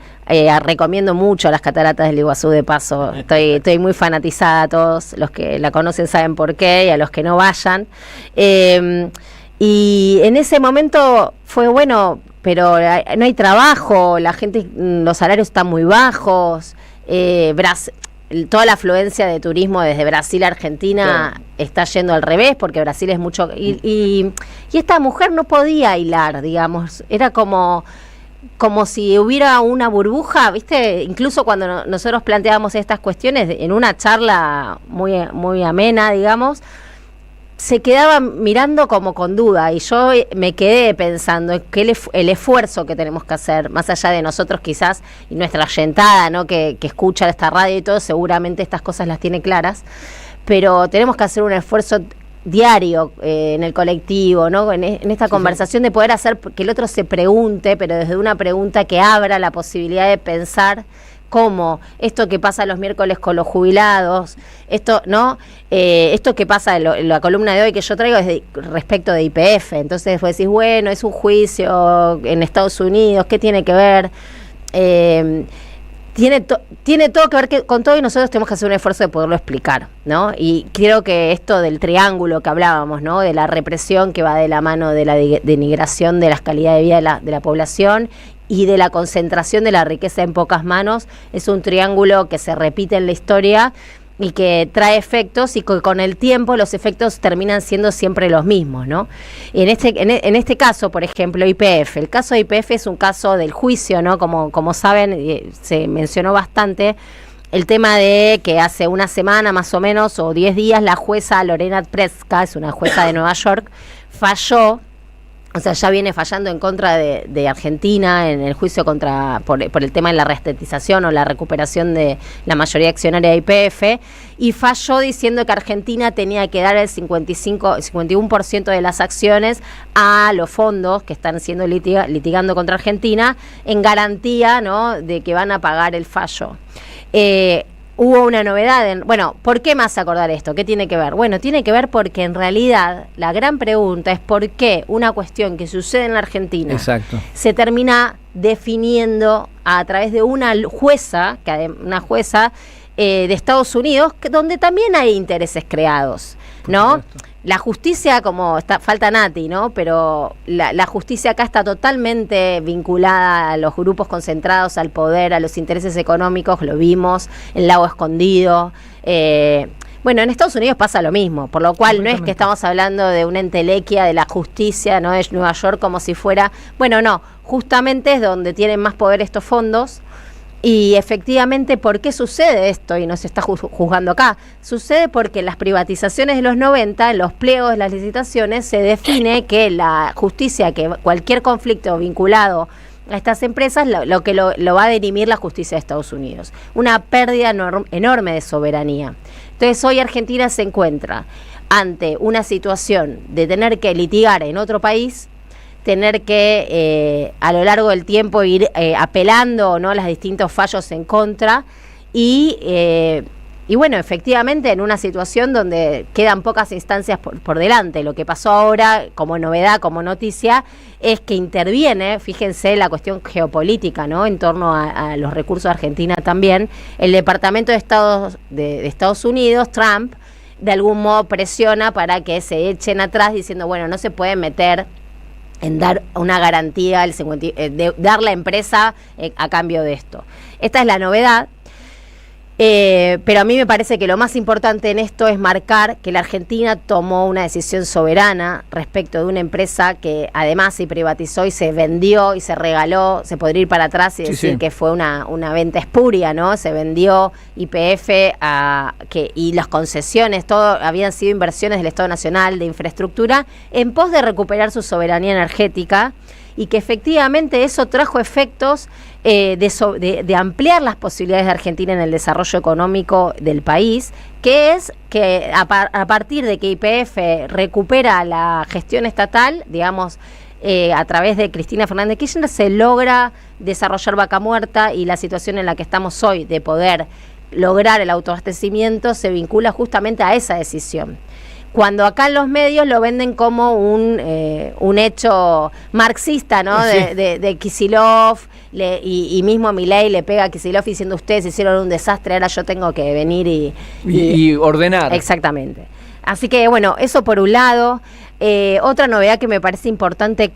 recomiendo mucho las cataratas del Iguazú de paso, estoy muy fanatizada, todos los que la conocen saben por qué, y a los que no vayan. Y en ese momento fue bueno, pero no hay trabajo, la gente, los salarios están muy bajos. Toda la afluencia de turismo desde Brasil a Argentina está yendo al revés, porque Brasil es mucho... Y esta mujer no podía hilar, digamos, era como si hubiera una burbuja, ¿viste? Incluso cuando nosotros planteábamos estas cuestiones, en una charla muy amena, digamos, se quedaba mirando como con duda, y yo me quedé pensando que el esfuerzo que tenemos que hacer, más allá de nosotros quizás, y nuestra oyentada, ¿no? que escucha esta radio y todo, seguramente estas cosas las tiene claras, pero tenemos que hacer un esfuerzo diario en el colectivo, ¿no? En esta conversación, de poder hacer que el otro se pregunte, pero desde una pregunta que abra la posibilidad de pensar cómo esto que pasa los miércoles con los jubilados, esto que pasa en la columna de hoy que yo traigo es respecto de YPF. Entonces vos decís, bueno, es un juicio en Estados Unidos, ¿qué tiene que ver? Tiene todo que ver con todo, y nosotros tenemos que hacer un esfuerzo de poderlo explicar, ¿no? Y creo que esto del triángulo que hablábamos, ¿no? De la represión que va de la mano de la denigración de las calidades de vida de la población y de la concentración de la riqueza en pocas manos, es un triángulo que se repite en la historia y que trae efectos, y que con el tiempo los efectos terminan siendo siempre los mismos, ¿no? En este caso, por ejemplo, YPF. El caso de YPF es un caso del juicio, ¿no? Como saben, se mencionó bastante el tema de que hace una semana más o menos, o 10 días, la jueza Lorena Preska, es una jueza de Nueva York, falló. O sea, ya viene fallando en contra de Argentina en el juicio por el tema de la reestatización o la recuperación de la mayoría accionaria de YPF, y falló diciendo que Argentina tenía que dar el 51% de las acciones a los fondos que están siendo litigando contra Argentina, en garantía, ¿no?, de que van a pagar el fallo. Hubo una novedad. Bueno, ¿por qué más acordar esto? ¿Qué tiene que ver? Bueno, tiene que ver porque en realidad la gran pregunta es por qué una cuestión que sucede en la Argentina se termina definiendo a través de una jueza de Estados Unidos, donde también hay intereses creados, ¿no? La justicia, falta Nati, ¿no? Pero la justicia acá está totalmente vinculada a los grupos concentrados, al poder, a los intereses económicos, lo vimos, el Lago Escondido. Bueno, en Estados Unidos pasa lo mismo, por lo cual no es que estamos hablando de una entelequia de la justicia, ¿no?, de Nueva York, como si fuera... Bueno, no, justamente es donde tienen más poder estos fondos. Y efectivamente, ¿por qué sucede esto y no se está juzgando acá? Sucede porque en las privatizaciones de los 90, en los pliegos de las licitaciones, se define que la justicia, que cualquier conflicto vinculado a estas empresas, lo va a dirimir la justicia de Estados Unidos. Una pérdida enorme de soberanía. Entonces hoy Argentina se encuentra ante una situación de tener que litigar en otro país, tener que a lo largo del tiempo ir apelando, ¿no?, los distintos fallos en contra, y bueno, efectivamente en una situación donde quedan pocas instancias por delante. Lo que pasó ahora como novedad, como noticia, es que interviene, fíjense, la cuestión geopolítica, ¿no?, en torno a los recursos de Argentina también. El Departamento de Estado de Estados Unidos, Trump, de algún modo presiona para que se echen atrás, diciendo, bueno, no se pueden meter en dar una garantía, de dar la empresa a cambio de esto. Esta es la novedad. Pero a mí me parece que lo más importante en esto es marcar que la Argentina tomó una decisión soberana respecto de una empresa que además se privatizó y se vendió y se regaló. Se podría ir para atrás y decir que fue una venta espuria, ¿no? Se vendió YPF y las concesiones, todo habían sido inversiones del Estado Nacional de infraestructura en pos de recuperar su soberanía energética, y que efectivamente eso trajo efectos de ampliar las posibilidades de Argentina en el desarrollo económico del país, que es que a partir de que YPF recupera la gestión estatal, digamos, a través de Cristina Fernández Kirchner, se logra desarrollar Vaca Muerta, y la situación en la que estamos hoy de poder lograr el autoabastecimiento se vincula justamente a esa decisión. Cuando acá en los medios lo venden como un hecho marxista, ¿no? De Kicillof, y mismo Milei le pega a Kicillof diciendo: ustedes hicieron un desastre, ahora yo tengo que venir y ordenar. Exactamente. Así que bueno, eso por un lado. Otra novedad que me parece importante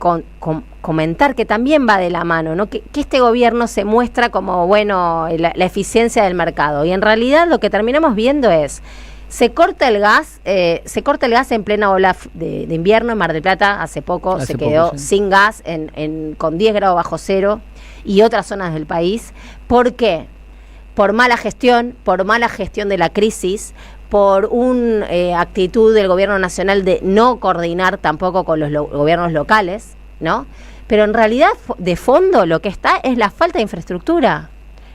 comentar, que también va de la mano, ¿no? Que este gobierno se muestra como, bueno, la eficiencia del mercado, y en realidad lo que terminamos viendo es: se corta el gas en plena ola de invierno. En Mar del Plata hace poco se quedó sin gas con 10 grados bajo cero, y otras zonas del país. ¿Por qué? Por mala gestión de la crisis, por una actitud del gobierno nacional de no coordinar tampoco con los gobiernos locales, ¿no? Pero en realidad, de fondo, lo que está es la falta de infraestructura.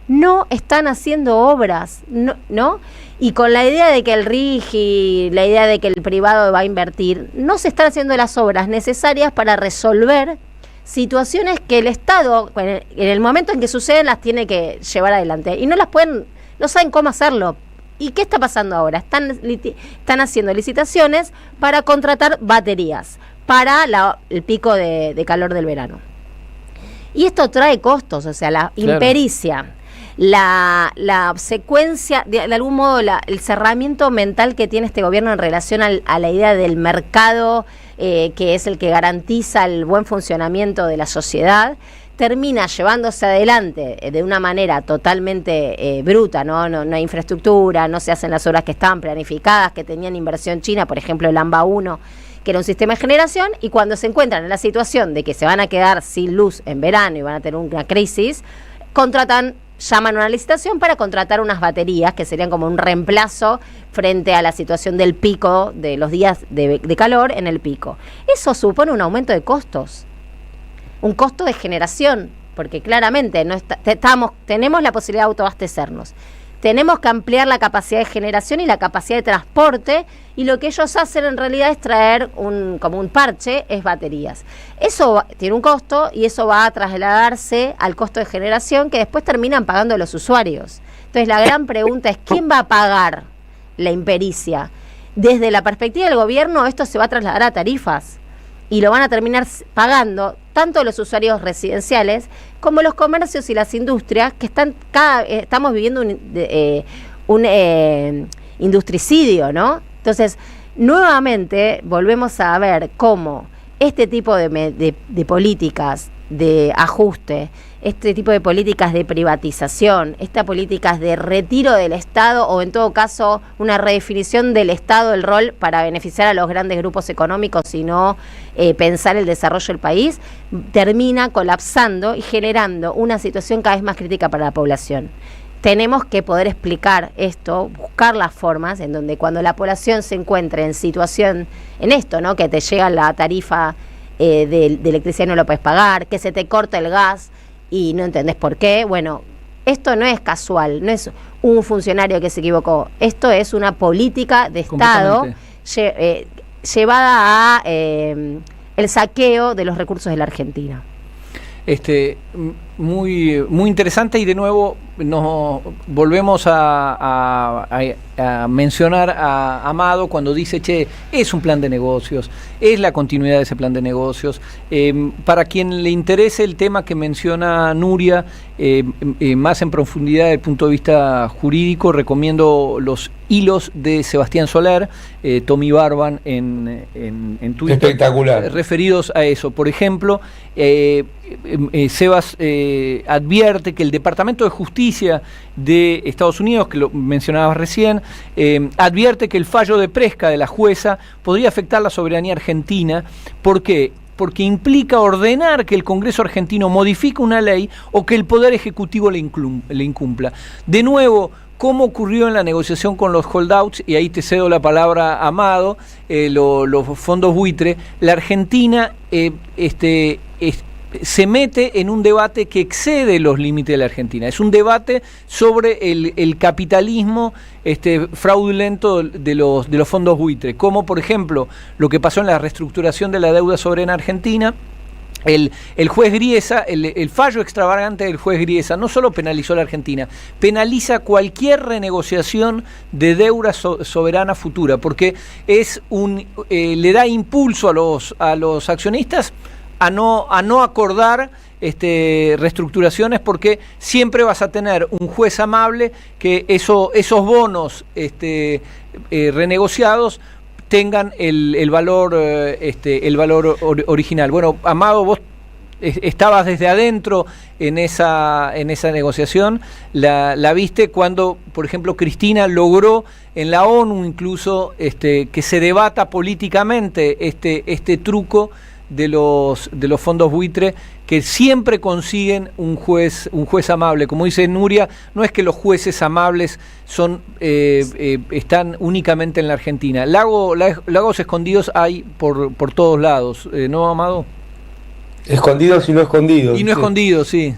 No están haciendo obras, ¿no? Y con la idea de que el RIGI, la idea de que el privado va a invertir, no se están haciendo las obras necesarias para resolver situaciones que el Estado, en el momento en que suceden, las tiene que llevar adelante. Y no saben cómo hacerlo. ¿Y qué está pasando ahora? Están haciendo licitaciones para contratar baterías para el pico de calor del verano. Y esto trae costos, o sea, la impericia, la secuencia, de algún modo, el cerramiento mental que tiene este gobierno en relación a la idea del mercado, que es el que garantiza el buen funcionamiento de la sociedad, termina llevándose adelante de una manera totalmente bruta, ¿no? No hay infraestructura, no se hacen las obras que estaban planificadas, que tenían inversión china, por ejemplo el AMBA 1, que era un sistema de generación, y cuando se encuentran en la situación de que se van a quedar sin luz en verano y van a tener una crisis, llaman a una licitación para contratar unas baterías que serían como un reemplazo frente a la situación del pico, de los días de calor en el pico. Eso supone un aumento de costos, un costo de generación, porque claramente tenemos la posibilidad de autoabastecernos. Tenemos que ampliar la capacidad de generación y la capacidad de transporte, y lo que ellos hacen en realidad es traer como un parche, es baterías. Eso tiene un costo, y eso va a trasladarse al costo de generación, que después terminan pagando los usuarios. Entonces la gran pregunta es: ¿quién va a pagar la impericia? Desde la perspectiva del gobierno, esto se va a trasladar a tarifas, y lo van a terminar pagando tanto los usuarios residenciales como los comercios y las industrias, que estamos viviendo un industricidio, ¿no? Entonces, nuevamente volvemos a ver cómo este tipo de políticas de ajuste, este tipo de políticas de privatización, estas políticas de retiro del Estado, o en todo caso una redefinición del Estado, el rol para beneficiar a los grandes grupos económicos y no pensar el desarrollo del país, termina colapsando y generando una situación cada vez más crítica para la población. Tenemos que poder explicar esto, buscar las formas en donde, cuando la población se encuentre en situación, en esto, ¿no? Que te llega la tarifa de electricidad y no lo puedes pagar, que se te corta el gas y no entendés por qué. Bueno, esto no es casual, no es un funcionario que se equivocó. Esto es una política de Estado llevada a el saqueo de los recursos de la Argentina. muy, muy interesante, y de nuevo nos volvemos a mencionar a Amado cuando dice, che, es un plan de negocios, es la continuidad de ese plan de negocios. Para quien le interese el tema que menciona Nuria, más en profundidad desde el punto de vista jurídico, recomiendo los hilos de Sebastián Soler, Tommy Barban en Twitter. Espectacular. Referidos a eso. Por ejemplo, Sebas advierte que el Departamento de Justicia de Estados Unidos, que lo mencionabas recién, advierte que el fallo de Presca de la jueza podría afectar la soberanía argentina. ¿Por qué? Porque implica ordenar que el Congreso argentino modifique una ley o que el Poder Ejecutivo le incumpla. De nuevo, ¿cómo ocurrió en la negociación con los holdouts? Y ahí te cedo la palabra, Amado, los fondos buitre. La Argentina se mete en un debate que excede los límites de la Argentina. Es un debate sobre el capitalismo fraudulento de los fondos buitre, como por ejemplo lo que pasó en la reestructuración de la deuda soberana argentina. El juez Griesa, el fallo extravagante del juez Griesa no solo penalizó a la Argentina, penaliza cualquier renegociación de deuda soberana futura, porque le da impulso a los accionistas a no acordar reestructuraciones, porque siempre vas a tener un juez amable que esos bonos renegociados tengan el valor original. Bueno, Amado, vos estabas desde adentro en esa negociación, la viste cuando, por ejemplo, Cristina logró en la ONU incluso que se debata políticamente este truco de los fondos buitre, que siempre consiguen un juez amable. Como dice Nuria, no es que los jueces amables están únicamente en la Argentina. Lagos escondidos hay por todos lados, ¿no, Amado? Escondidos y no escondidos. Y no escondidos, sí.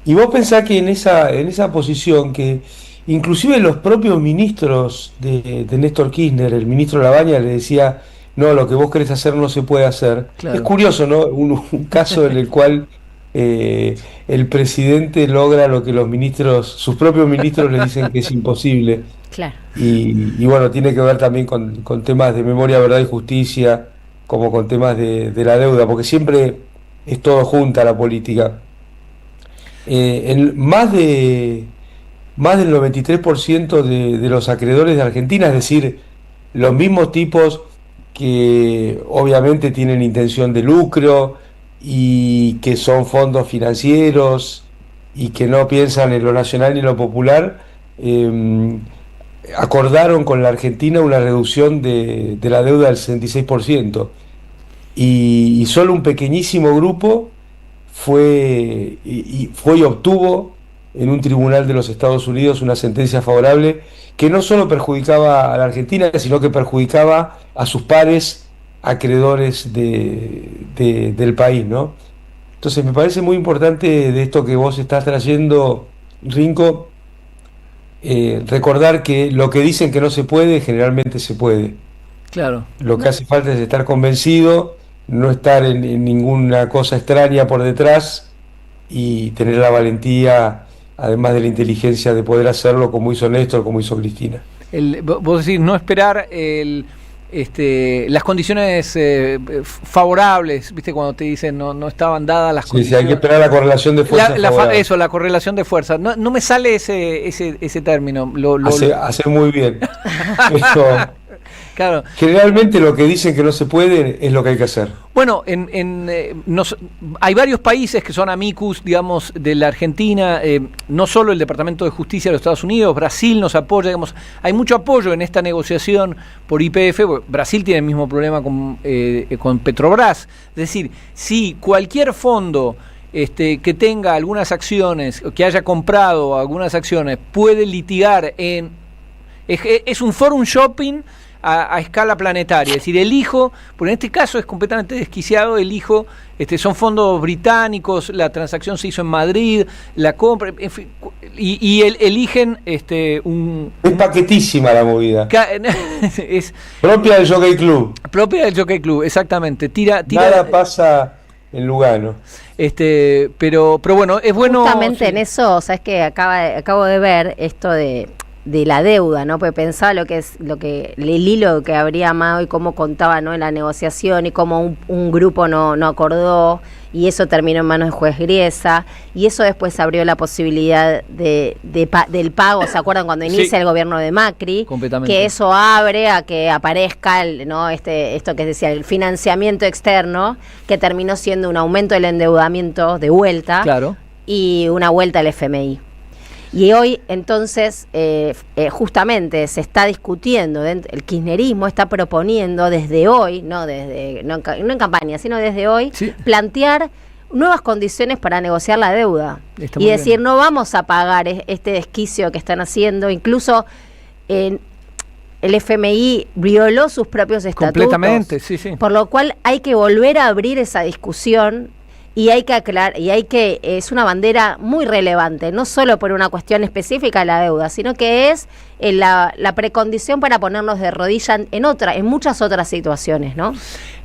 Y vos pensás que en esa posición, que inclusive los propios ministros de Néstor Kirchner, el ministro Labaña, le decía: no, lo que vos querés hacer no se puede hacer. Claro. Es curioso, ¿no? Un caso en el cual el presidente logra lo que sus propios ministros le dicen que es imposible. Claro. Y bueno, tiene que ver también con temas de memoria, verdad y justicia, como con temas de la deuda, porque siempre es todo junta la política. Más del 93% de los acreedores de Argentina, es decir, los mismos tipos que obviamente tienen intención de lucro y que son fondos financieros y que no piensan en lo nacional ni en lo popular, acordaron con la Argentina una reducción de la deuda del 66%, y solo un pequeñísimo grupo fue y obtuvo en un tribunal de los Estados Unidos una sentencia favorable que no solo perjudicaba a la Argentina, sino que perjudicaba a sus pares acreedores del país, ¿no? Entonces me parece muy importante de esto que vos estás trayendo, Rinco, recordar que lo que dicen que no se puede, generalmente se puede. Claro. Lo que hace falta es estar convencido, no estar en ninguna cosa extraña por detrás y tener la valentía, además de la inteligencia, de poder hacerlo como hizo Néstor, como hizo Cristina. Vos decís, no esperar las condiciones favorables, ¿viste? Cuando te dicen no estaban dadas las condiciones. Sí, hay que esperar la correlación de fuerzas. La correlación de fuerzas. No me sale ese término. Hace muy bien. Eso, claro. Generalmente lo que dicen que no se puede es lo que hay que hacer. Bueno, hay varios países que son amicus, digamos, de la Argentina, no solo el Departamento de Justicia de los Estados Unidos, Brasil nos apoya, digamos, hay mucho apoyo en esta negociación por YPF. Brasil tiene el mismo problema con Petrobras. Es decir, si cualquier fondo que tenga algunas acciones, que haya comprado algunas acciones, puede litigar es un forum shopping a escala planetaria. Es decir, porque en este caso es completamente desquiciado, son fondos británicos, la transacción se hizo en Madrid, la compra, en fin, y eligen un... Es paquetísima la movida. Es propia del Jockey Club. Propia del Jockey Club, exactamente. Nada pasa en Lugano. Pero bueno, es bueno. Justamente en eso, sabes que acabo de ver esto de la deuda, ¿no? Porque pensaba el hilo que habría amado y cómo contaba, ¿no?, en la negociación y cómo un grupo no acordó y eso terminó en manos del juez Griesa y eso después abrió la posibilidad del pago. ¿Se acuerdan cuando inicia el gobierno de Macri? Completamente. Que eso abre a que aparezca esto que decía, el financiamiento externo, que terminó siendo un aumento del endeudamiento de vuelta. Claro. Y una vuelta al FMI. Y hoy, entonces, justamente se está discutiendo, el kirchnerismo está proponiendo desde hoy, no en campaña, sino desde hoy, plantear nuevas condiciones para negociar la deuda. Y decir, no vamos a pagar este desquicio que están haciendo, incluso el FMI violó sus propios estatutos. Completamente, sí. Por lo cual hay que volver a abrir esa discusión. Y hay que aclarar, es una bandera muy relevante, no solo por una cuestión específica de la deuda, sino que es la precondición para ponernos de rodillas en muchas otras situaciones, ¿no?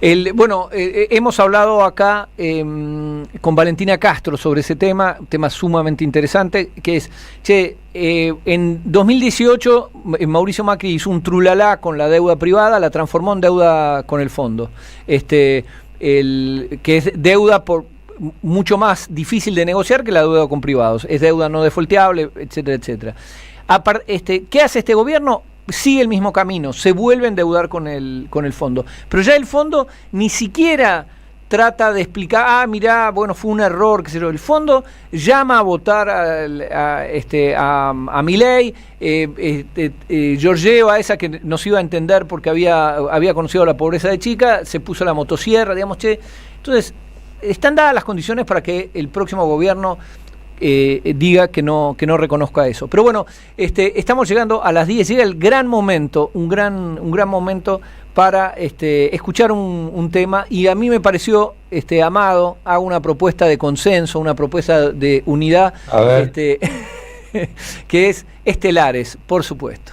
Hemos hablado acá con Valentina Castro sobre ese tema sumamente interesante, que es, en 2018 Mauricio Macri hizo un trulalá con la deuda privada, la transformó en deuda con el fondo, que es deuda mucho más difícil de negociar que la deuda con privados, es deuda no defaulteable, etcétera, etcétera. ¿Qué hace este gobierno? Sigue el mismo camino, se vuelve a endeudar con el fondo, pero ya el fondo ni siquiera trata de explicar, mirá, bueno, fue un error, qué sé yo. El fondo llama a votar a Milei, Georgieva, esa que nos iba a entender porque había conocido la pobreza de chica, se puso la motosierra, digamos, entonces están dadas las condiciones para que el próximo gobierno diga que no reconozca eso. Pero bueno, estamos llegando a las 10, llega el gran momento, un gran momento para escuchar un tema, y a mí me pareció, Amado, hago una propuesta de consenso, una propuesta de unidad, a ver. Que es Estelares, por supuesto.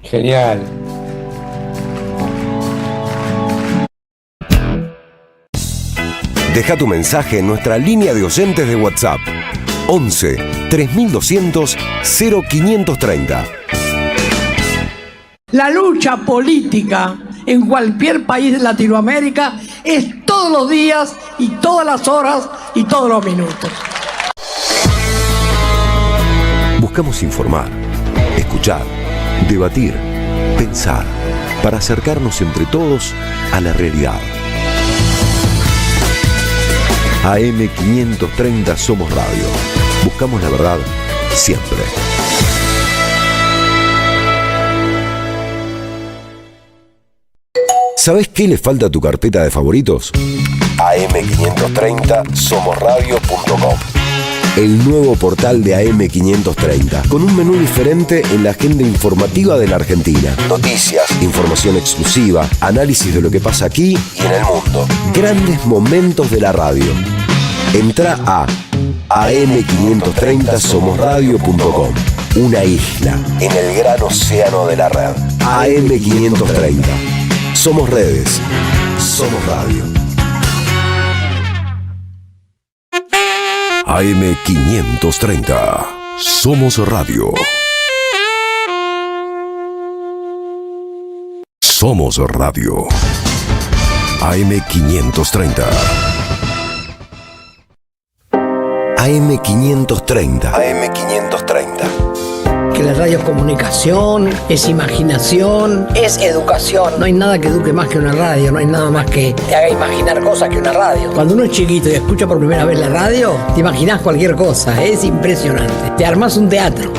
Genial. Deja tu mensaje en nuestra línea de oyentes de WhatsApp 11 3200 0530. La lucha política en cualquier país de Latinoamérica es todos los días y todas las horas y todos los minutos. Buscamos informar, escuchar, debatir, pensar, para acercarnos entre todos a la realidad. AM530 Somos Radio. Buscamos la verdad siempre. ¿Sabés qué le falta a tu carpeta de favoritos? AM530 somosradio.com. El nuevo portal de AM530, con un menú diferente en la agenda informativa de la Argentina. Noticias, información exclusiva, análisis de lo que pasa aquí y en el mundo. Grandes momentos de la radio. Entrá a am530 somosradio.com. Una isla en el gran océano de la red. AM530. Somos redes. Somos radio. AM530. Somos radio. Somos radio. AM530. AM530. AM530. Que la radio es comunicación, es imaginación, es educación. No hay nada que eduque más que una radio, no hay nada más que te haga imaginar cosas que una radio. Cuando uno es chiquito y escucha por primera vez la radio, te imaginas cualquier cosa, es impresionante. Te armás un teatro.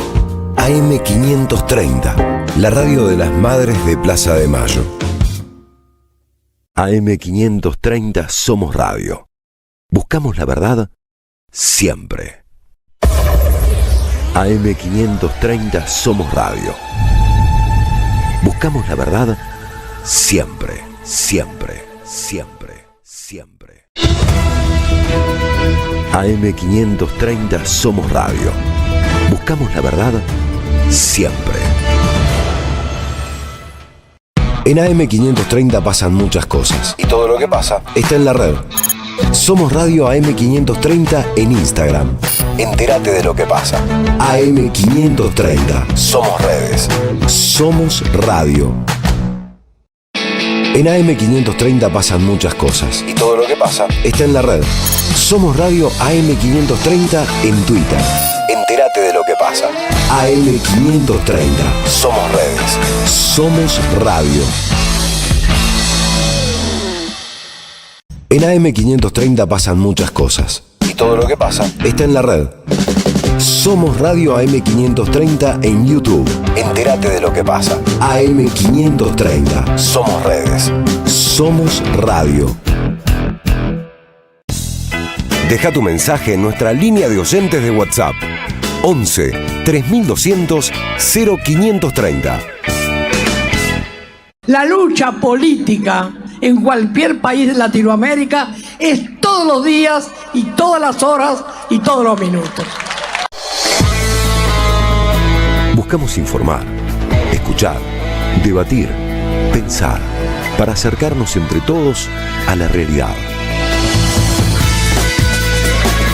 AM530, la radio de las madres de Plaza de Mayo. AM530 Somos Radio. Buscamos la verdad siempre. AM530 Somos Radio. Buscamos la verdad siempre, siempre, siempre, siempre. AM530 Somos Radio. Buscamos la verdad siempre. En AM530 pasan muchas cosas. Y todo lo que pasa está en la red. Somos Radio AM530 en Instagram. Entérate de lo que pasa. AM530. Somos redes. Somos radio. En AM530 pasan muchas cosas. Y todo lo que pasa está en la red. Somos Radio AM530 en Twitter. Entérate de lo que pasa. AM530. Somos redes. Somos radio. En AM530 pasan muchas cosas. Y todo lo que pasa está en la red. Somos Radio AM530 en YouTube. Entérate de lo que pasa. AM530. Somos redes. Somos radio. Deja tu mensaje en nuestra línea de oyentes de WhatsApp. 11 3200 0530. La lucha política en cualquier país de Latinoamérica es todos los días y todas las horas y todos los minutos. Buscamos informar, escuchar, debatir, pensar, para acercarnos entre todos a la realidad.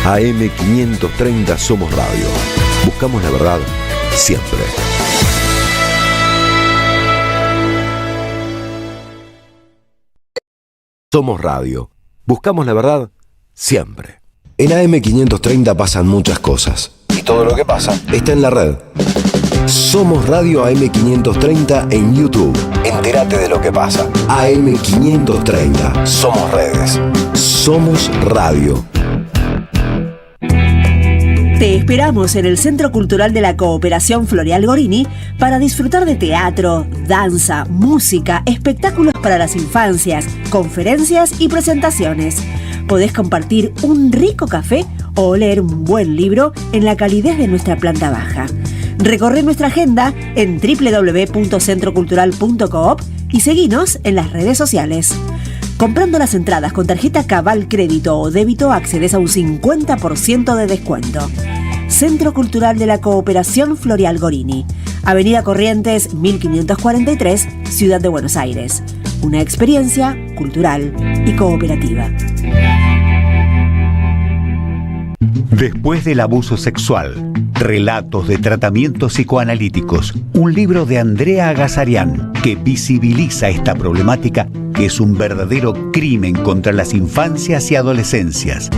AM530 Somos Radio. Buscamos la verdad siempre. Somos Radio. Buscamos la verdad siempre. En AM530 pasan muchas cosas. Y todo lo que pasa está en la red. Somos Radio AM530 en YouTube. Entérate de lo que pasa. AM530. Somos redes. Somos radio. Te esperamos en el Centro Cultural de la Cooperación Floreal Gorini para disfrutar de teatro, danza, música, espectáculos para las infancias, conferencias y presentaciones. Podés compartir un rico café o leer un buen libro en la calidez de nuestra planta baja. Recorre nuestra agenda en www.centrocultural.coop y seguinos en las redes sociales. Comprando las entradas con tarjeta Cabal Crédito o Débito accedes a un 50% de descuento. Centro Cultural de la Cooperación Floreal Gorini, Avenida Corrientes 1543, Ciudad de Buenos Aires. Una experiencia cultural y cooperativa. Después del abuso sexual, relatos de tratamientos psicoanalíticos, un libro de Andrea Agazarian que visibiliza esta problemática que es un verdadero crimen contra las infancias y adolescencias.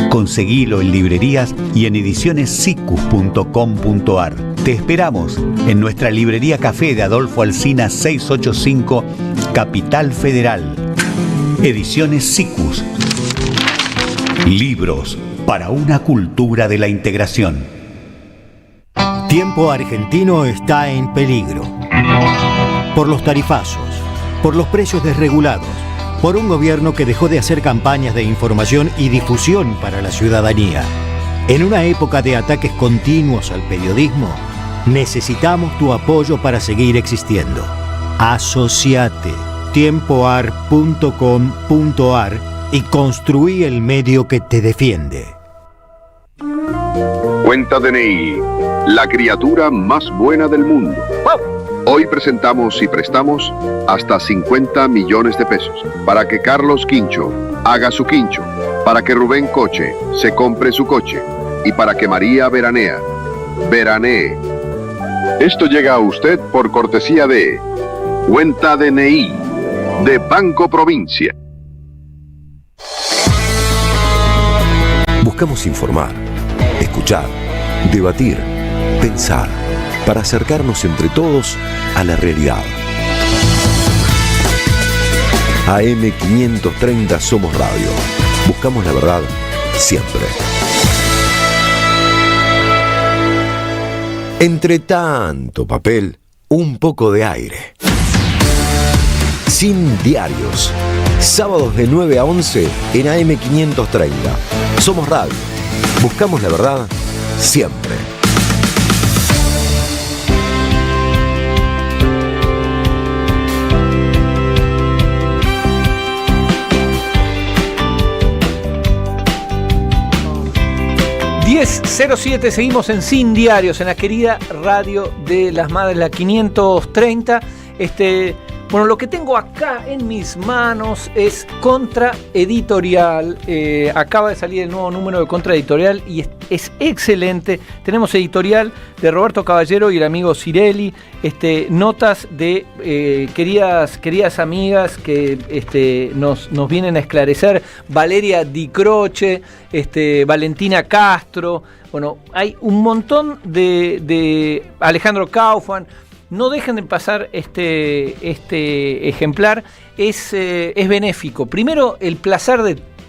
Conseguilo en librerías y en edicionessicus.com.ar. Te esperamos en nuestra librería Café de Adolfo Alsina 685, Capital Federal. Ediciones Sicus. Libros para una cultura de la integración. Tiempo Argentino está en peligro. Por los tarifazos, por los precios desregulados, por un gobierno que dejó de hacer campañas de información y difusión para la ciudadanía. En una época de ataques continuos al periodismo, necesitamos tu apoyo para seguir existiendo. Asociate, tiempoar.com.ar y construí el medio que te defiende. Cuenta DNI, la criatura más buena del mundo. Hoy presentamos y prestamos hasta 50 millones de pesos para que Carlos Quincho haga su quincho, para que Rubén Coche se compre su coche y para que María veranee. Esto llega a usted por cortesía de Cuenta DNI de Banco Provincia. Buscamos informar, escuchar, debatir, pensar, para acercarnos entre todos a la realidad. AM530 Somos Radio. Buscamos la verdad siempre. Entre tanto papel, un poco de aire. Sin diarios. Sábados de 9 a 11 en AM530. Somos Radio. Buscamos la verdad siempre. ...10:07, seguimos en Sin Diarios, en la querida radio de las madres, la 530. Bueno, lo que tengo acá en mis manos es Contraeditorial. Acaba de salir el nuevo número de Contraeditorial y es excelente. Tenemos editorial de Roberto Caballero y el amigo Cirelli. Notas de queridas amigas que nos vienen a esclarecer. Valeria Di Croce, Valentina Castro. Bueno, hay un montón de Alejandro Kaufman. No dejen de pasar este ejemplar, es benéfico. Primero, el placer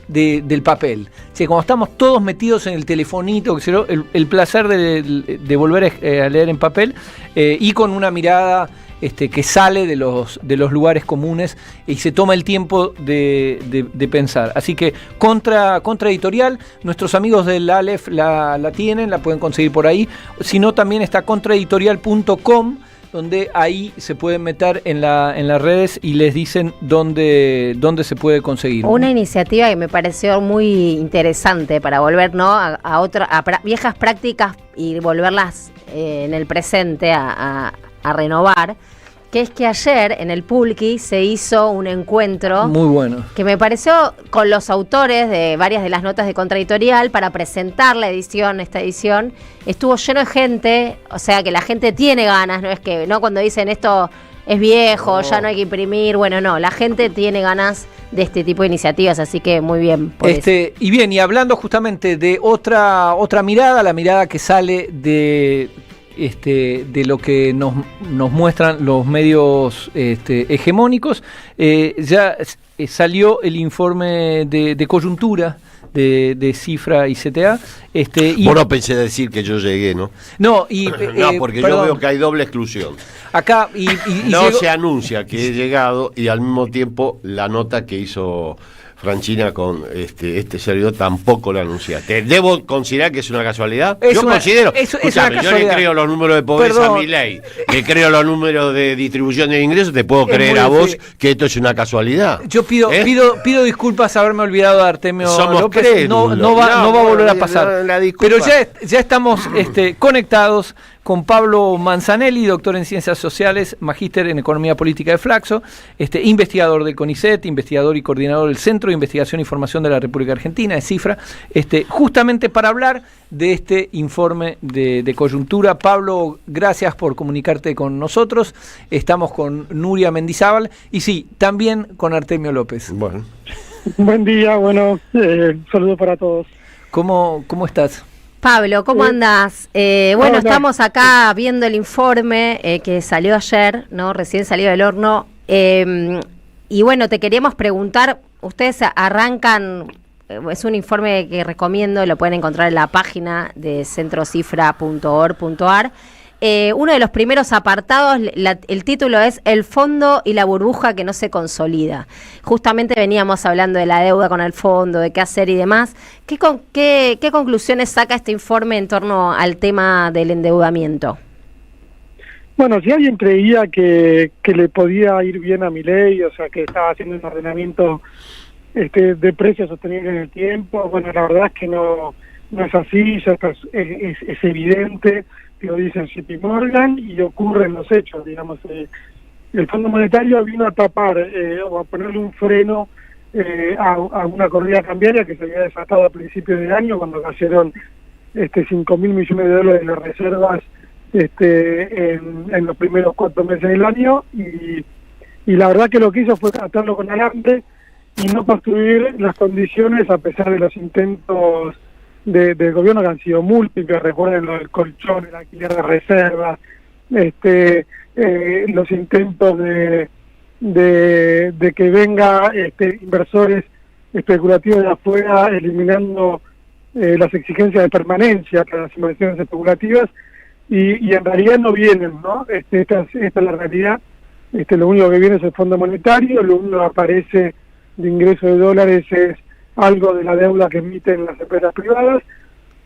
del papel. O sea, cuando estamos todos metidos en el telefonito, el placer de volver a leer en papel y con una mirada que sale de los lugares comunes y se toma el tiempo de pensar. Así que Contraeditorial, nuestros amigos del Aleph la tienen, la pueden conseguir por ahí. Si no, también está contraeditorial.com, donde ahí se pueden meter en las redes y les dicen dónde se puede conseguir. Una iniciativa que me pareció muy interesante para volver a viejas prácticas y volverlas en el presente a renovar, que es que ayer en el Pulqui se hizo un encuentro muy bueno, que me pareció con los autores de varias de las notas de Contraeditorial para presentar esta edición. Estuvo lleno de gente, o sea que la gente tiene ganas, no es que cuando dicen esto es viejo, ya no hay que imprimir, bueno, no, la gente tiene ganas de este tipo de iniciativas, así que muy bien por eso. Y bien, y hablando justamente de otra mirada, la mirada que sale de lo que nos muestran los medios hegemónicos, ya salió el informe de coyuntura de Cifra y CTA. Vos no pensé decir que yo llegué, ¿no? No, porque perdón. yo veo que hay doble exclusión. Acá no se anuncia que he llegado y al mismo tiempo la nota que hizo Franchina con este servidor tampoco lo anunciaste. ¿Debo considerar que es una casualidad? Es yo una casualidad. Yo le creo los números de pobreza a mi ley, le creo los números de distribución de ingresos, te puedo creer a vos que esto es una casualidad. Yo pido disculpas haberme olvidado de Artemio López. Crédulos. No va a volver a pasar. Pero ya estamos conectados con Pablo Manzanelli, doctor en Ciencias Sociales, magíster en Economía Política de Flaxo, investigador del CONICET, investigador y coordinador del Centro de Investigación y Formación de la República Argentina, de Cifra, justamente para hablar de este informe de coyuntura. Pablo, gracias por comunicarte con nosotros. Estamos con Nuria Mendizábal y sí, también con Artemio López. Bueno. Buen día, saludo para todos. ¿Cómo estás? Pablo, ¿cómo andás? Estamos acá viendo el informe que salió ayer, ¿no? Recién salió del horno. Y bueno, te queríamos preguntar, ustedes arrancan, es un informe que recomiendo, lo pueden encontrar en la página de centrocifra.org.ar. Uno de los primeros apartados, el título es El fondo y la burbuja que no se consolida. Justamente veníamos hablando de la deuda con el fondo, de qué hacer y demás. ¿Qué conclusiones saca este informe en torno al tema del endeudamiento? Bueno, si alguien creía que le podía ir bien a Milei, o sea, que estaba haciendo un ordenamiento de precios sostenible en el tiempo, bueno, la verdad es que no es así, ya es evidente. Lo dice JP Morgan y ocurre en los hechos, digamos. El Fondo Monetario vino a tapar o a ponerle un freno a una corrida cambiaria que se había desatado a principios de año cuando cayeron 5.000 millones de dólares de las reservas en los primeros 4 meses del año y la verdad que lo que hizo fue atarlo con alambre y no construir las condiciones a pesar de los intentos del gobierno que han sido múltiples. Recuerden lo del colchón, el alquiler de reservas, los intentos de que venga inversores especulativos de afuera eliminando las exigencias de permanencia para las inversiones especulativas y en realidad no vienen, ¿no? Esta es la realidad. Lo único que viene es el Fondo Monetario, lo único que aparece de ingreso de dólares es algo de la deuda que emiten las empresas privadas,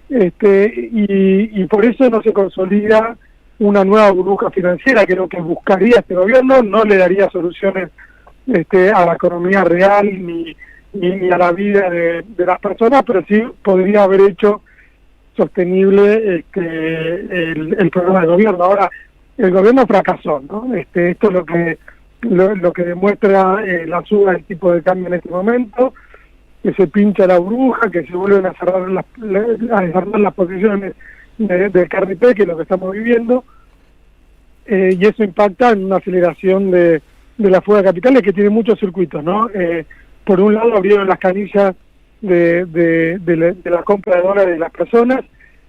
y por eso no se consolida una nueva burbuja financiera, que es lo que buscaría este gobierno. No le daría soluciones a la economía real ni a la vida de las personas, pero sí podría haber hecho sostenible el programa del gobierno. Ahora, el gobierno fracasó, ¿no? Esto es lo que lo que demuestra la suba del tipo de cambio en este momento, que se pincha la burbuja, que se vuelven a cerrar las posiciones del carripé, que es lo que estamos viviendo, y eso impacta en una aceleración de la fuga de capitales que tiene muchos circuitos, ¿no? Por un lado abrieron las canillas de la compra de dólares de las personas,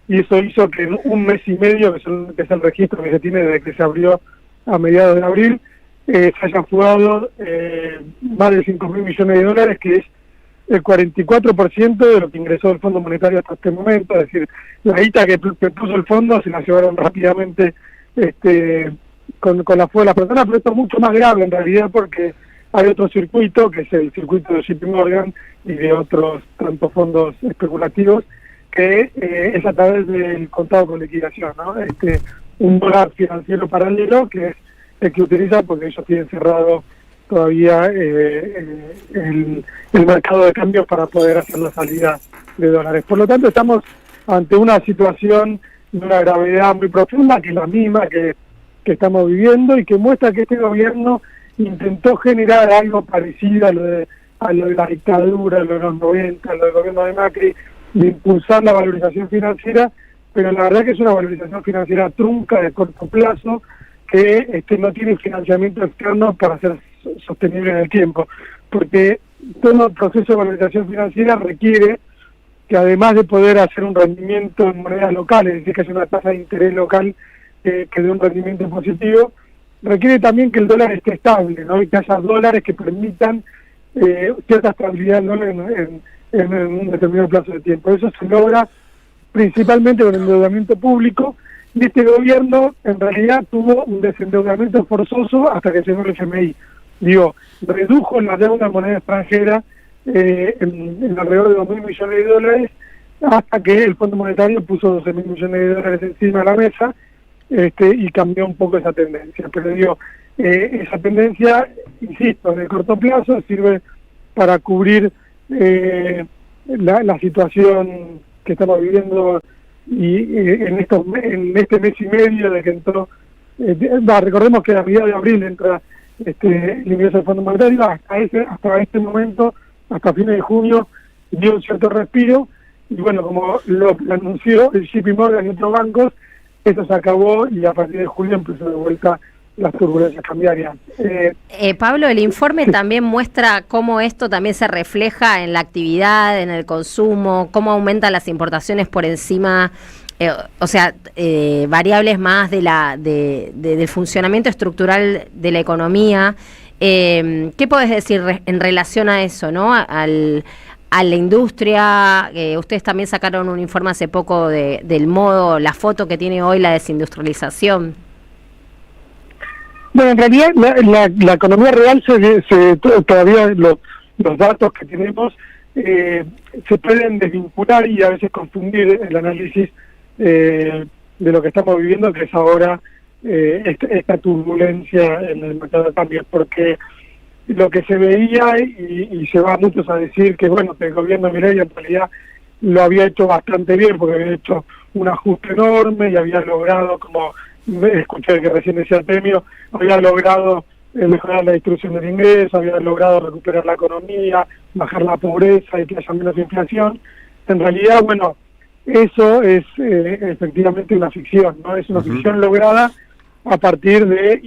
y eso hizo que en un mes y medio, que es el registro que se tiene desde que se abrió a mediados de abril, se hayan fugado más de 5.000 millones de dólares, que es el 44% de lo que ingresó el Fondo Monetario hasta este momento. Es decir, la guita que puso el fondo se la llevaron rápidamente con la fuga de las personas, pero esto es mucho más grave en realidad, porque hay otro circuito, que es el circuito de JP Morgan y de otros tantos fondos especulativos, que es a través del contado con liquidación, ¿no? Un dólar financiero paralelo, que es el que utilizan porque ellos tienen cerrado todavía el mercado de cambios para poder hacer la salida de dólares. Por lo tanto, estamos ante una situación de una gravedad muy profunda, que es la misma que estamos viviendo, y que muestra que este gobierno intentó generar algo parecido a lo de la dictadura, a lo de los 90, a lo del gobierno de Macri, de impulsar la valorización financiera, pero la verdad que es una valorización financiera trunca, de corto plazo, que no tiene financiamiento externo para ser sostenible en el tiempo, porque todo el proceso de valorización financiera requiere que, además de poder hacer un rendimiento en monedas locales, es decir, que haya una tasa de interés local que dé un rendimiento positivo, requiere también que el dólar esté estable, ¿no? Y que haya dólares que permitan cierta estabilidad del dólar en un determinado plazo de tiempo. Eso se logra principalmente con el endeudamiento público, y este gobierno en realidad tuvo un desendeudamiento forzoso hasta que llegó el FMI. Redujo la deuda en moneda extranjera en alrededor de 2.000 millones de dólares, hasta que el Fondo Monetario puso 12.000 millones de dólares encima de la mesa, y cambió un poco esa tendencia. Pero esa tendencia, insisto, en el corto plazo sirve para cubrir la situación que estamos viviendo, y en este mes y medio de que entró, recordemos que a mediados de abril entra el ingreso del Fondo Monetario, hasta este momento, hasta fines de junio, dio un cierto respiro, y bueno, como lo anunció el JP Morgan y otros bancos, eso se acabó, y a partir de julio empezó de vuelta las turbulencias cambiarias. Pablo, el informe también muestra cómo esto también se refleja en la actividad, en el consumo, cómo aumentan las importaciones por encima, variables más del funcionamiento estructural de la economía. ¿Qué podés decir en relación a eso, ¿no? A la industria. Ustedes también sacaron un informe hace poco del modo, la foto que tiene hoy la desindustrialización. Bueno, en realidad la economía real todavía los datos que tenemos se pueden desvincular y a veces confundir el análisis de lo que estamos viviendo, que es ahora esta turbulencia en el mercado de cambios, porque lo que se veía, y se va a muchos a decir que bueno, que el gobierno de Milei en realidad lo había hecho bastante bien, porque había hecho un ajuste enorme y había logrado, como escuché que recién decía Temio, había logrado mejorar la distribución del ingreso, había logrado recuperar la economía, bajar la pobreza y que haya menos inflación. En realidad, bueno, eso es efectivamente una ficción, ¿no? Es una ficción lograda a partir de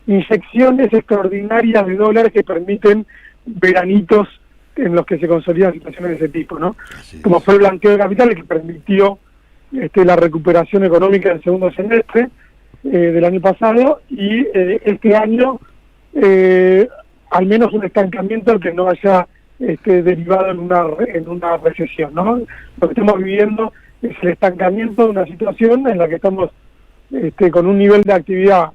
inyecciones extraordinarias de dólares que permiten veranitos en los que se consolidan situaciones de ese tipo, ¿no? Como fue el blanqueo de capitales, que permitió la recuperación económica del segundo semestre del año pasado, y este año al menos un estancamiento que no haya derivado en una recesión, ¿no? Lo que estamos viviendo es el estancamiento de una situación en la que estamos con un nivel de actividad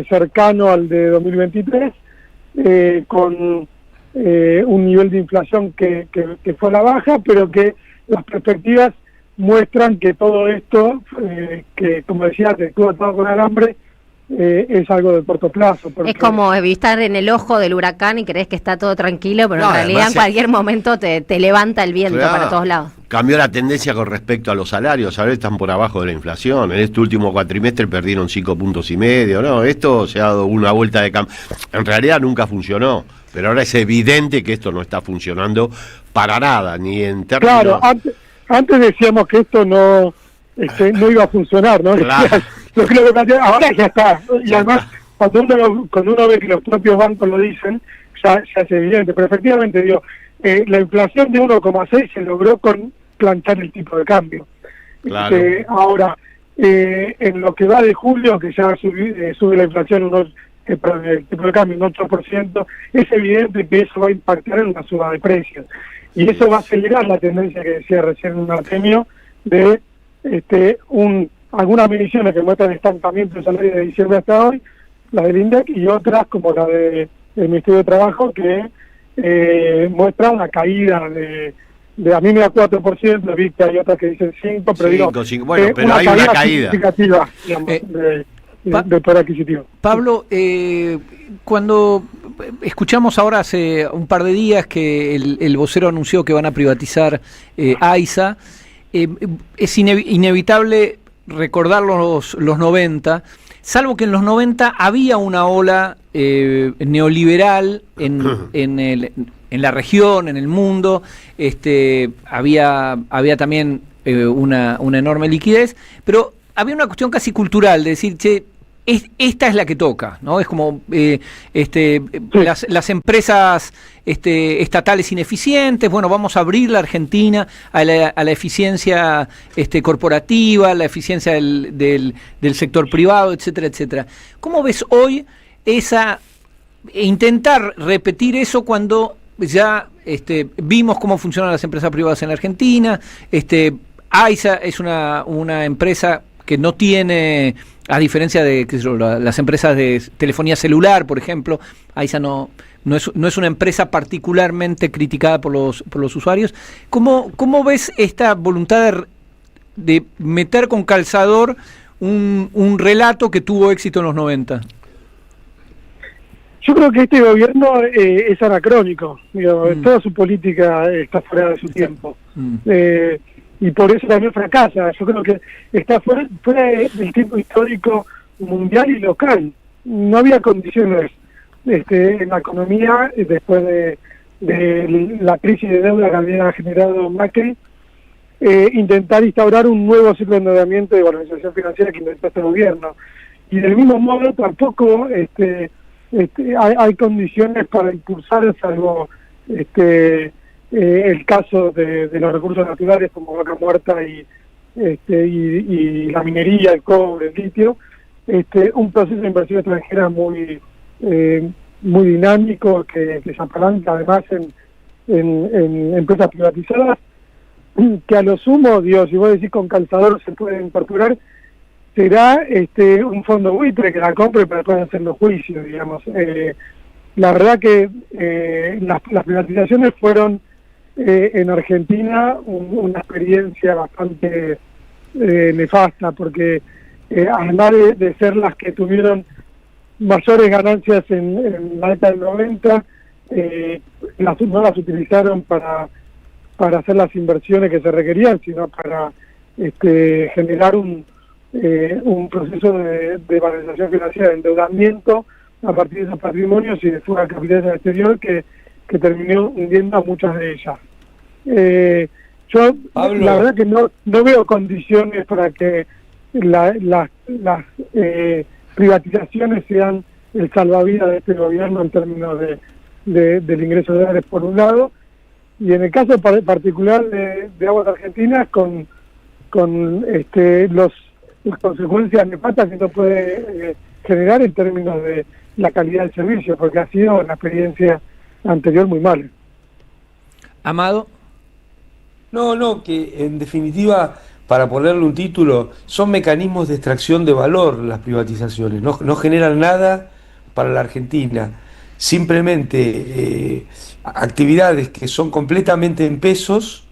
cercano al de 2023, con un nivel de inflación que fue a la baja, pero que las perspectivas muestran que todo esto, que como decía, se estuvo atado con alambre, es algo de corto plazo. Es como estar en el ojo del huracán y crees que está todo tranquilo, pero No, en realidad además en cualquier momento te levanta el viento Claro. para todos lados. Cambió la tendencia con respecto a los salarios, ahora están por abajo de la inflación. En este último cuatrimestre perdieron 5,5 puntos. No, esto se ha dado una vuelta de cambio. En realidad nunca funcionó, pero ahora es evidente que esto no está funcionando para nada, ni en términos... Claro, antes decíamos que esto no iba a funcionar, ¿no? Claro. Ahora ya está. Y además, cuando uno ve que los propios bancos lo dicen, ya es evidente. Pero efectivamente, digo, la inflación de 1,6 se logró con plantar el tipo de cambio. Claro. Ahora, en lo que va de julio, que ya sube la inflación el tipo de cambio un 8%, es evidente que eso va a impactar en una suba de precios. Y eso va a acelerar la tendencia que decía recién Artemio, de algunas mediciones que muestran estancamiento del salario de diciembre hasta hoy, la del INDEC, y otras como la del Ministerio de Trabajo, que muestran la caída de a mí me da 4%, vi que hay otras que dicen 5%, pero bueno, pero hay una caída significativa, digamos, de poder adquisitivo. Pablo, cuando escuchamos ahora hace un par de días que el vocero anunció que van a privatizar AISA, es inevitable recordar los 90, salvo que en los 90 había una ola neoliberal en la región, en el mundo, había también una enorme liquidez, pero había una cuestión casi cultural de decir, che, esta es la que toca, ¿no? Es como las empresas estatales ineficientes, bueno, vamos a abrir la Argentina a la eficiencia corporativa, a la eficiencia del sector privado, etcétera, etcétera. ¿Cómo ves hoy intentar repetir eso cuando ya vimos cómo funcionan las empresas privadas en la Argentina? AISA es una empresa que no tiene, a diferencia de las empresas de telefonía celular, por ejemplo, AISA no es una empresa particularmente criticada por los usuarios. ¿Cómo ves esta voluntad de meter con calzador un relato que tuvo éxito en los 90? Yo creo que este gobierno es anacrónico, toda su política está fuera de su tiempo. Y por eso también fracasa. Yo creo que está fuera del tiempo histórico mundial y local. No había condiciones en la economía después de la crisis de deuda que había generado Macri, intentar instaurar un nuevo ciclo de endeudamiento y de valorización financiera que inventó este gobierno. Y del mismo modo tampoco hay condiciones para impulsar, salvo el caso de los recursos naturales como Vaca Muerta y la minería, el cobre, el litio, un proceso de inversión extranjera muy dinámico que se apalanca además en empresas privatizadas, que a lo sumo, si vos decís con calzador se puede incorporar, será un fondo buitre que la compre para poder hacer los juicios, digamos. La verdad que las privatizaciones fueron en Argentina una experiencia bastante nefasta, porque además de ser las que tuvieron mayores ganancias en la década del 90, no las utilizaron para hacer las inversiones que se requerían, sino para generar un proceso de valorización financiera, de endeudamiento a partir de esos patrimonios y de fuga de capitales al exterior que terminó hundiendo a muchas de ellas. Yo Pablo, la verdad que no veo condiciones para que las privatizaciones sean el salvavidas de este gobierno en términos del ingreso de dólares por un lado, y en el caso particular de Aguas Argentinas con las consecuencias nefastas que no puede generar en términos de la calidad del servicio, porque ha sido una experiencia anterior muy mala. Amado. No, que en definitiva, para ponerle un título, son mecanismos de extracción de valor las privatizaciones, no generan nada para la Argentina, simplemente actividades que son completamente en pesos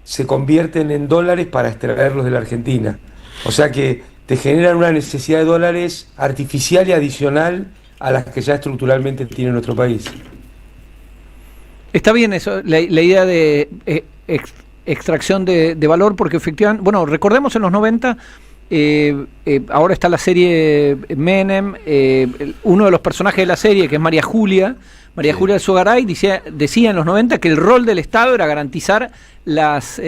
se convierten en dólares para extraerlos de la Argentina. O sea que te generan una necesidad de dólares artificial y adicional a las que ya estructuralmente tiene nuestro país. Está bien eso, la idea de extracción de valor, porque efectivamente, bueno, recordemos en los 90, ahora está la serie Menem, uno de los personajes de la serie, que es María Julia Alzogaray, decía en los 90 que el rol del Estado era garantizar las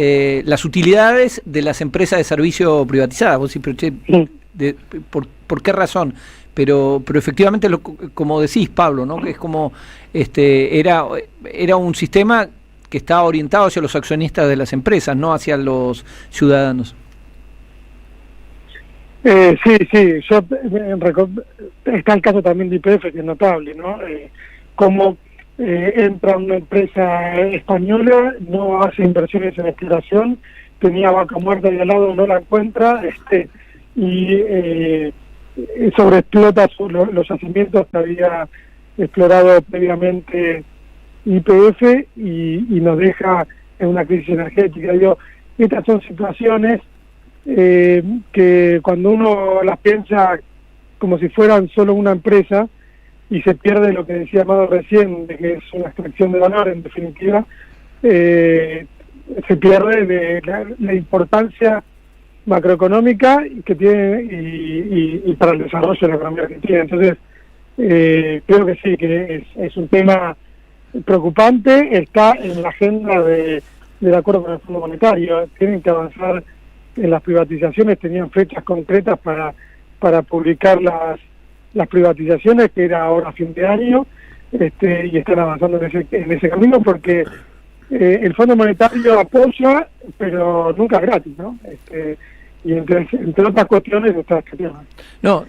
utilidades de las empresas de servicio privatizadas. Vos decís, pero ¿por qué razón? Pero efectivamente, como decís, Pablo, ¿no? Que es como era un sistema que estaba orientado hacia los accionistas de las empresas, no hacia los ciudadanos. Sí, está el caso también de YPF, que es notable, ¿no? Como entra una empresa española, no hace inversiones en exploración, tenía Vaca Muerta ahí al lado, no la encuentra, y sobreexplota los yacimientos que había explorado previamente YPF y nos deja en una crisis energética. Estas son situaciones que cuando uno las piensa como si fueran solo una empresa y se pierde lo que decía Amado recién, de que es una extracción de valor, en definitiva, se pierde de la importancia macroeconómica que tiene y para el desarrollo de la economía argentina. Entonces, creo que sí, que es un tema preocupante, está en la agenda del acuerdo con el Fondo Monetario. Tienen que avanzar en las privatizaciones, tenían fechas concretas para publicar las privatizaciones, que era ahora fin de año, y están avanzando en ese camino, porque el Fondo Monetario apoya, pero nunca gratis, ¿no? Y entre otras cuestiones está este tema. No,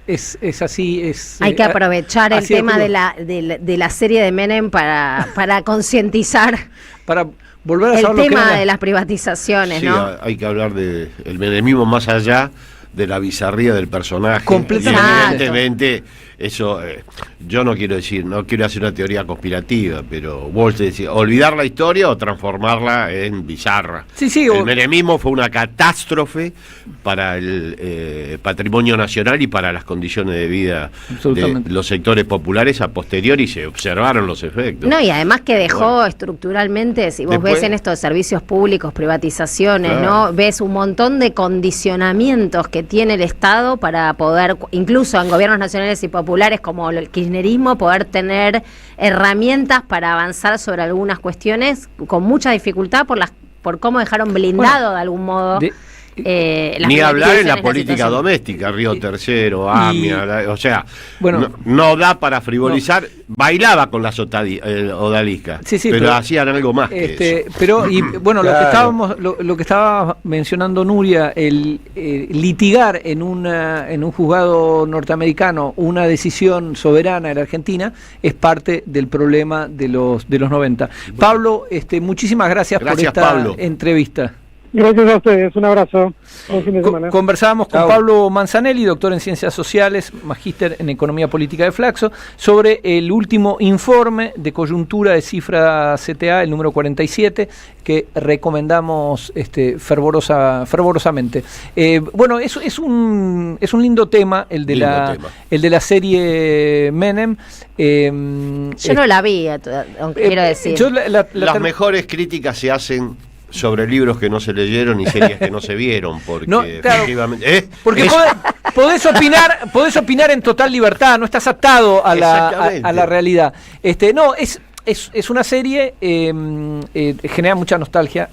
es así. Hay que aprovechar el tema de la serie de Menem para concientizar para volver a el saber tema de las privatizaciones, sí, ¿no? Hay que hablar del menemismo más allá de la bizarría del personaje. Completamente. Y evidentemente, eso, yo no quiero hacer una teoría conspirativa, pero vos decís, olvidar la historia o transformarla en bizarra. Sí, el menemismo fue una catástrofe para el patrimonio nacional y para las condiciones de vida de los sectores populares. A posteriori se observaron los efectos. No, y además que dejó estructuralmente, si vos ves en estos servicios públicos, privatizaciones, ¿no? Ves un montón de condicionamientos que tiene el Estado para poder, incluso en gobiernos nacionales y populares como el kirchnerismo, poder tener herramientas para avanzar sobre algunas cuestiones con mucha dificultad por cómo dejaron blindado de algún modo. Ni hablar en la política doméstica, Río Tercero, AMIA, o sea, no da para frivolizar. Bailaba con las odaliscas, pero hacían algo más que eso. Pero, y bueno, lo que estaba mencionando Nuria, el litigar en un juzgado norteamericano una decisión soberana de la Argentina es parte del problema de los 90. Pablo, muchísimas gracias por esta entrevista. Gracias a ustedes, un abrazo. Buen fin de semana. Conversábamos con Pablo Manzanelli, doctor en Ciencias Sociales, magíster en Economía Política de Flaxo, sobre el último informe de coyuntura de Cifra CTA, el número 47, que recomendamos fervorosamente. Bueno, es un lindo tema el de la serie Menem. Yo no la vi, aunque quiero decir. Las mejores críticas se hacen sobre libros que no se leyeron y series que no se vieron, porque efectivamente, porque podés opinar en total libertad, no estás atado a la realidad. Es una serie, genera mucha nostalgia,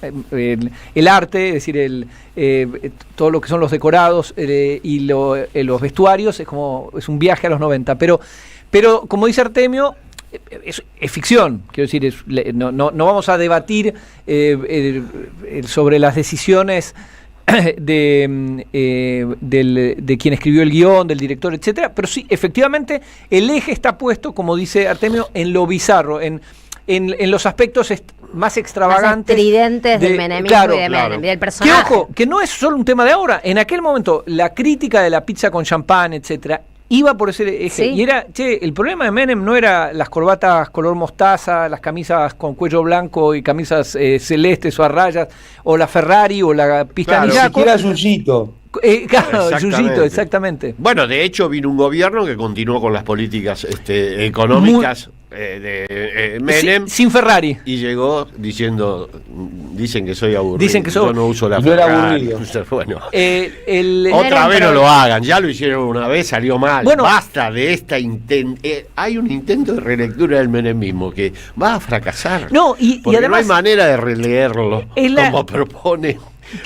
el arte, es decir, todo lo que son los decorados y los vestuarios, es un viaje a los 90, pero como dice Artemio, es ficción, quiero decir, no vamos a debatir sobre las decisiones de quien escribió el guión, del director, etcétera, pero sí, efectivamente, el eje está puesto, como dice Artemio, en lo bizarro, en los aspectos más extravagantes, más estridentes del menemismo y del personaje. Que ojo, que no es solo un tema de ahora. En aquel momento, la crítica de la pizza con champán, etcétera, iba por ese eje, y era, el problema de Menem no era las corbatas color mostaza, las camisas con cuello blanco y camisas celestes o a rayas, o la Ferrari o la pista ni siquiera Yuyito. Claro, Exactamente. Yuyito, exactamente. Bueno, de hecho vino un gobierno que continuó con las políticas económicas de Menem. Sin Ferrari. Y llegó dicen que soy aburrido. Dicen que yo no uso la no era Ferrari. aburrido. Bueno, no otra vez no lo hagan, ya lo hicieron una vez, salió mal. Bueno, basta de esta hay un intento de relectura del menemismo que va a fracasar. No, y además no hay manera de releerlo como propone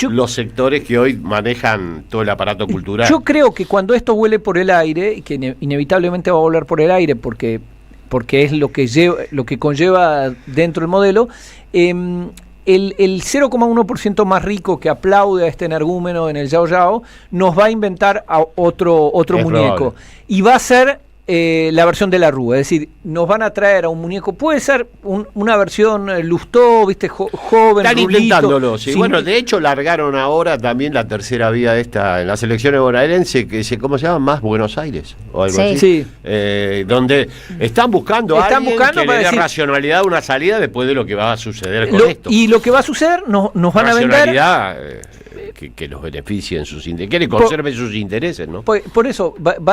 los sectores que hoy manejan todo el aparato cultural. Yo creo que cuando esto vuele por el aire, y que inevitablemente va a volar por el aire porque es lo que conlleva dentro del modelo, el 0,1% más rico que aplaude a este energúmeno en el Yao Yao nos va a inventar a otro muñeco. Probable. Y va a ser la versión de la Rúa, es decir, nos van a traer a un muñeco, puede ser una versión Lustó, viste, joven, están rulito, intentándolo, sí. sin- Bueno, de hecho largaron ahora también la tercera vía en las elecciones bonaerenses, ¿cómo se llama? Más Buenos Aires o algo Sí. así. Sí. Donde están buscando a alguien que para le dé decir- racionalidad a una salida después de lo que va a suceder con esto. Y lo que va a suceder, nos van a vender. Racionalidad que los beneficie en sus intereses, que le conserven sus intereses, ¿no? Por eso nos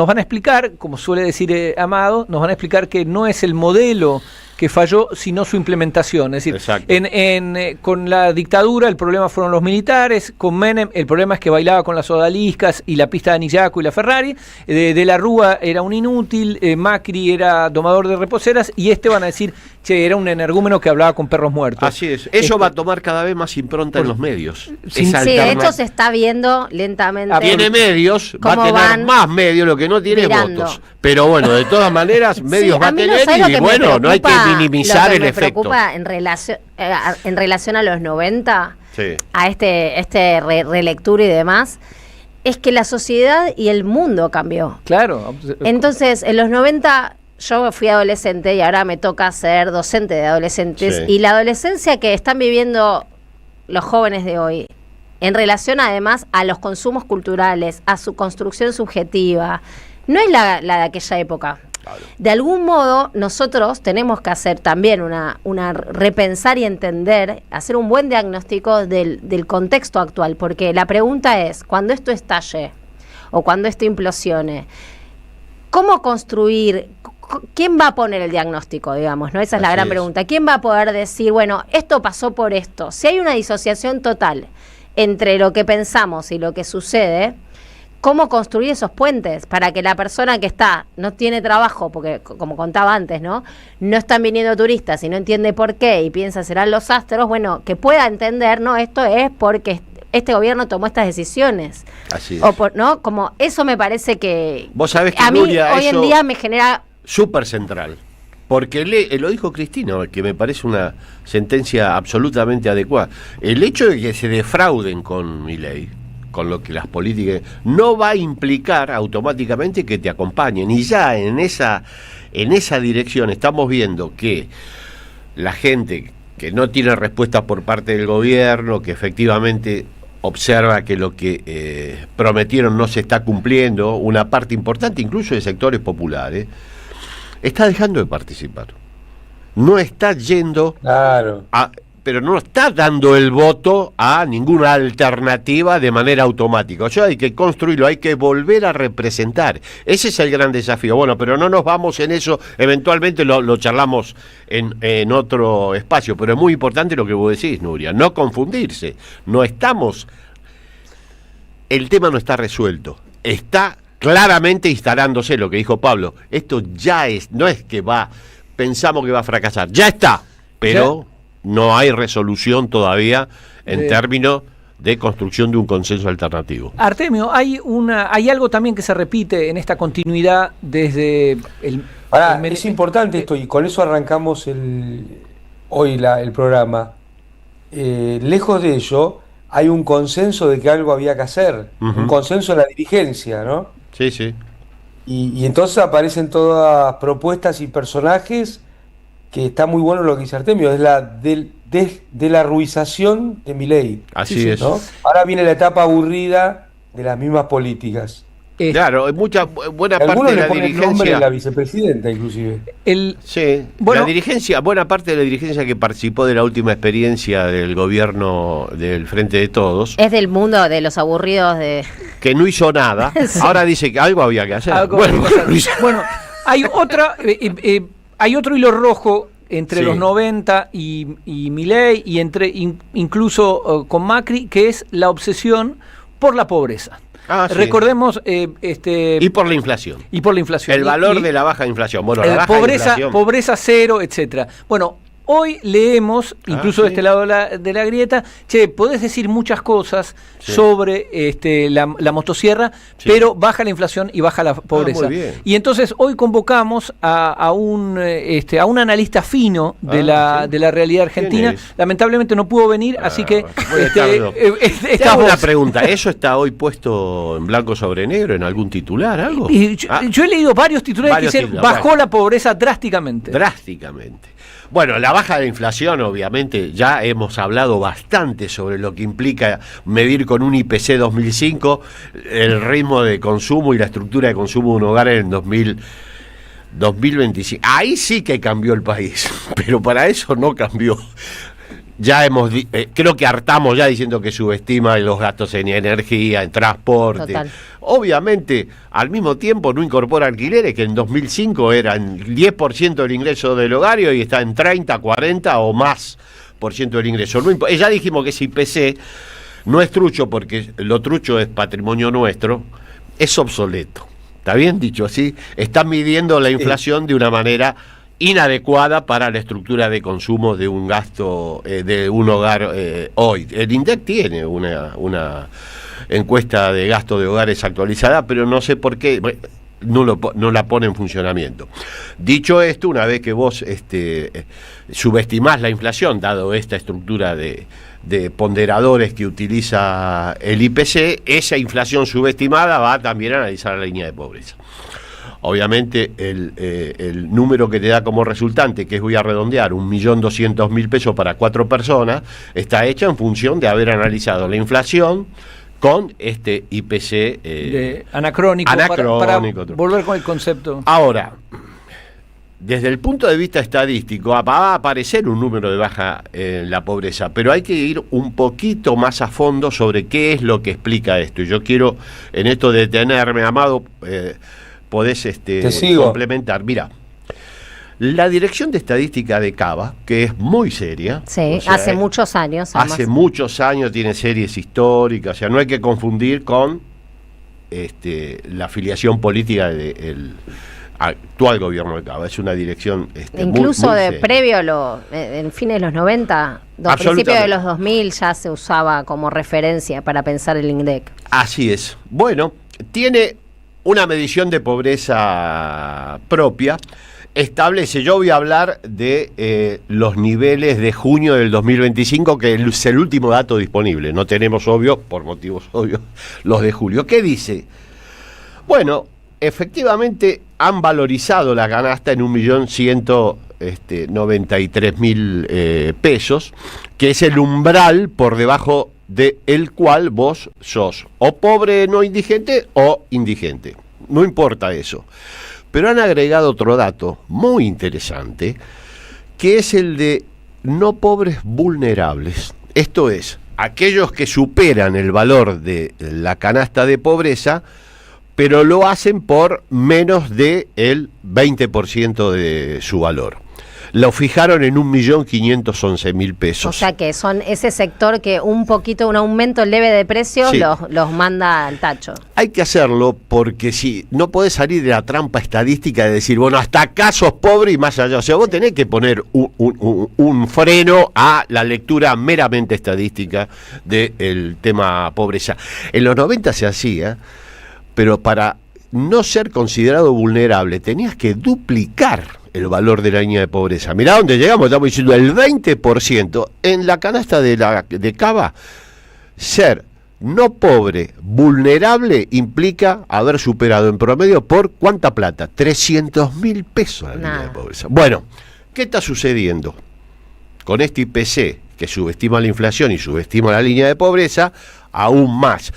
van a explicar, como suele decir Amado, nos van a explicar que no es el modelo que falló, sino su implementación. Es decir, Exacto. con la dictadura el problema fueron los militares, con Menem el problema es que bailaba con las odaliscas y la pista de Anillaco y la Ferrari, de la Rúa era un inútil, Macri era domador de reposeras, y van a decir, che, era un energúmeno que hablaba con perros muertos. Así es. Eso va a tomar cada vez más impronta en los medios. Sí, de hecho se está viendo lentamente. Tiene medios, va a cómo tener van más medios, lo que no tiene virando. votos. Pero bueno, de todas maneras, medios va a mí tener ¿sabes lo y que me bueno, no hay que preocupa? minimizar Lo que el me efecto. preocupa en relación a los 90, Sí. a este relectura y demás, es que la sociedad y el mundo cambió. Claro. Entonces, en los 90 yo fui adolescente y ahora me toca ser docente de adolescentes. Sí. Y la adolescencia que están viviendo los jóvenes de hoy, en relación además a los consumos culturales, a su construcción subjetiva, no es la de aquella época. De algún modo, nosotros tenemos que hacer también una repensar y entender, hacer un buen diagnóstico del contexto actual, porque la pregunta es, cuando esto estalle o cuando esto implosione, ¿cómo construir? ¿Quién va a poner el diagnóstico, digamos? ¿No? Esa es la Así gran es. pregunta. ¿Quién va a poder decir, bueno, esto pasó por esto? Si hay una disociación total entre lo que pensamos y lo que sucede, ¿cómo construir esos puentes para que la persona que no tiene trabajo, porque como contaba antes, no están viniendo turistas y no entiende por qué y piensa serán los astros, bueno, que pueda entender, no, esto es porque este gobierno tomó estas decisiones. Así es. O ¿no? Como eso me parece que Vos sabés que a mí Nuria, hoy en eso- día me genera Súper central. Porque lo dijo Cristina, que me parece una sentencia absolutamente adecuada. El hecho de que se defrauden con Milei, con lo que las políticas, no va a implicar automáticamente que te acompañen. Y ya en esa dirección estamos viendo que la gente que no tiene respuesta por parte del gobierno, que efectivamente observa que lo que prometieron no se está cumpliendo, una parte importante incluso de sectores populares, está dejando de participar. No está yendo pero no está dando el voto a ninguna alternativa de manera automática. O sea, hay que construirlo, hay que volver a representar. Ese es el gran desafío. Bueno, pero no nos vamos en eso, eventualmente lo charlamos en otro espacio, pero es muy importante lo que vos decís, Nuria, no confundirse. El tema no está resuelto, está claramente instalándose, lo que dijo Pablo. Esto ya no es que pensamos que va a fracasar, ya está, pero no hay resolución todavía en términos de construcción de un consenso alternativo. Artemio, hay algo también que se repite en esta continuidad desde es importante esto, y con eso arrancamos hoy el programa. Lejos de ello, hay un consenso de que algo había que hacer, un consenso de la dirigencia, ¿no? Sí, sí. Y entonces aparecen todas propuestas y personajes, que está muy bueno lo que dice Artemio, es de la ruización de Milei. Así es. ¿no? Ahora viene la etapa aburrida de las mismas políticas. Claro, buena parte Algunos de le la ponen nombre dirigencia. de la vicepresidenta, inclusive. Sí, bueno, la dirigencia, buena parte de la dirigencia que participó de la última experiencia del gobierno del Frente de Todos, Es del mundo de los aburridos de... que no hizo nada, Sí. ahora dice que algo había que hacer. Bueno, hay hay otro hilo rojo entre Sí. los 90 y Milei y incluso con Macri, que es la obsesión por la pobreza. Sí. Recordemos Y por la inflación. y por la inflación. El valor Y- de la baja inflación. Bueno, la baja inflación. pobreza cero, etcétera. Bueno, hoy leemos, incluso de este lado de la grieta, podés decir muchas cosas sobre la motosierra, pero baja la inflación y baja la pobreza. muy bien. Y entonces hoy convocamos a un analista fino de la realidad argentina. es? lamentablemente no pudo venir, así que Buenas tardes, Doc. Te estás hago una vos. pregunta. ¿Eso está hoy puesto en blanco sobre negro en algún titular, algo? Y yo he leído varios titulares Varios que dicen titulares, bajó la pobreza drásticamente. Drásticamente. Bueno, la baja de inflación, obviamente, ya hemos hablado bastante sobre lo que implica medir con un IPC 2005 el ritmo de consumo y la estructura de consumo de un hogar en el 2025. Ahí sí que cambió el país, pero para eso no cambió. Ya creo que hartamos ya diciendo que subestima los gastos en energía, en transporte. Total. Obviamente, al mismo tiempo no incorpora alquileres, que en 2005 eran 10% del ingreso del hogar y hoy está en 30, 40 o más por ciento del ingreso. Ya dijimos que ese IPC no es trucho, porque lo trucho es patrimonio nuestro, es obsoleto. ¿Está bien dicho así? Está midiendo la inflación de una manera inadecuada para la estructura de consumo de un gasto de un hogar hoy. El INDEC tiene una encuesta de gasto de hogares actualizada, pero no sé por qué no la pone en funcionamiento. Dicho esto, una vez que vos subestimás la inflación, dado esta estructura de ponderadores que utiliza el IPC, esa inflación subestimada va también a analizar la línea de pobreza. Obviamente el número que te da como resultante, que es, voy a redondear, 1.200.000 pesos para 4 personas, está hecha en función de haber analizado la inflación con este IPC Anacrónico, para otro. volver con el concepto. Ahora, desde el punto de vista estadístico, va a aparecer un número de baja en la pobreza, pero hay que ir un poquito más a fondo sobre qué es lo que explica esto. Y yo quiero en esto detenerme, Amado, podés complementar. Mira, la Dirección de Estadística de Cava, que es muy seria. Sí, o sea, hace muchos años. Además. Hace muchos años, tiene series históricas, o sea, no hay que confundir con la afiliación política del actual gobierno de Cava. Es una dirección incluso muy de seria. previo, en fines de los 90, a principios de los 2000 ya se usaba como referencia para pensar el INDEC. Así es. Bueno, tiene una medición de pobreza propia. Establece, yo voy a hablar de los niveles de junio del 2025, que es el último dato disponible. No tenemos, obvio, por motivos obvios, los de julio. ¿Qué dice? Bueno, efectivamente han valorizado la canasta en 1.193.000 pesos, que es el umbral por debajo del cual vos sos o pobre no indigente o indigente. No importa eso. Pero han agregado otro dato muy interesante, que es el de no pobres vulnerables. Esto es, aquellos que superan el valor de la canasta de pobreza, pero lo hacen por menos del 20% de su valor. Lo fijaron en 1.511.000 pesos. O sea que son ese sector que un aumento leve de precios Sí. los manda al tacho. Hay que hacerlo porque si no podés salir de la trampa estadística de decir, bueno, hasta acá sos pobre y más allá. O sea, vos tenés que poner un freno a la lectura meramente estadística del tema pobreza. En los 90 se hacía, pero para no ser considerado vulnerable tenías que duplicar el valor de la línea de pobreza. Mirá dónde llegamos, estamos diciendo el 20%. En la canasta de Cava, ser no pobre, vulnerable, implica haber superado en promedio por ¿cuánta plata? 300.000 pesos la línea de pobreza. Bueno, ¿qué está sucediendo? Con este IPC, que subestima la inflación y subestima la línea de pobreza, aún más.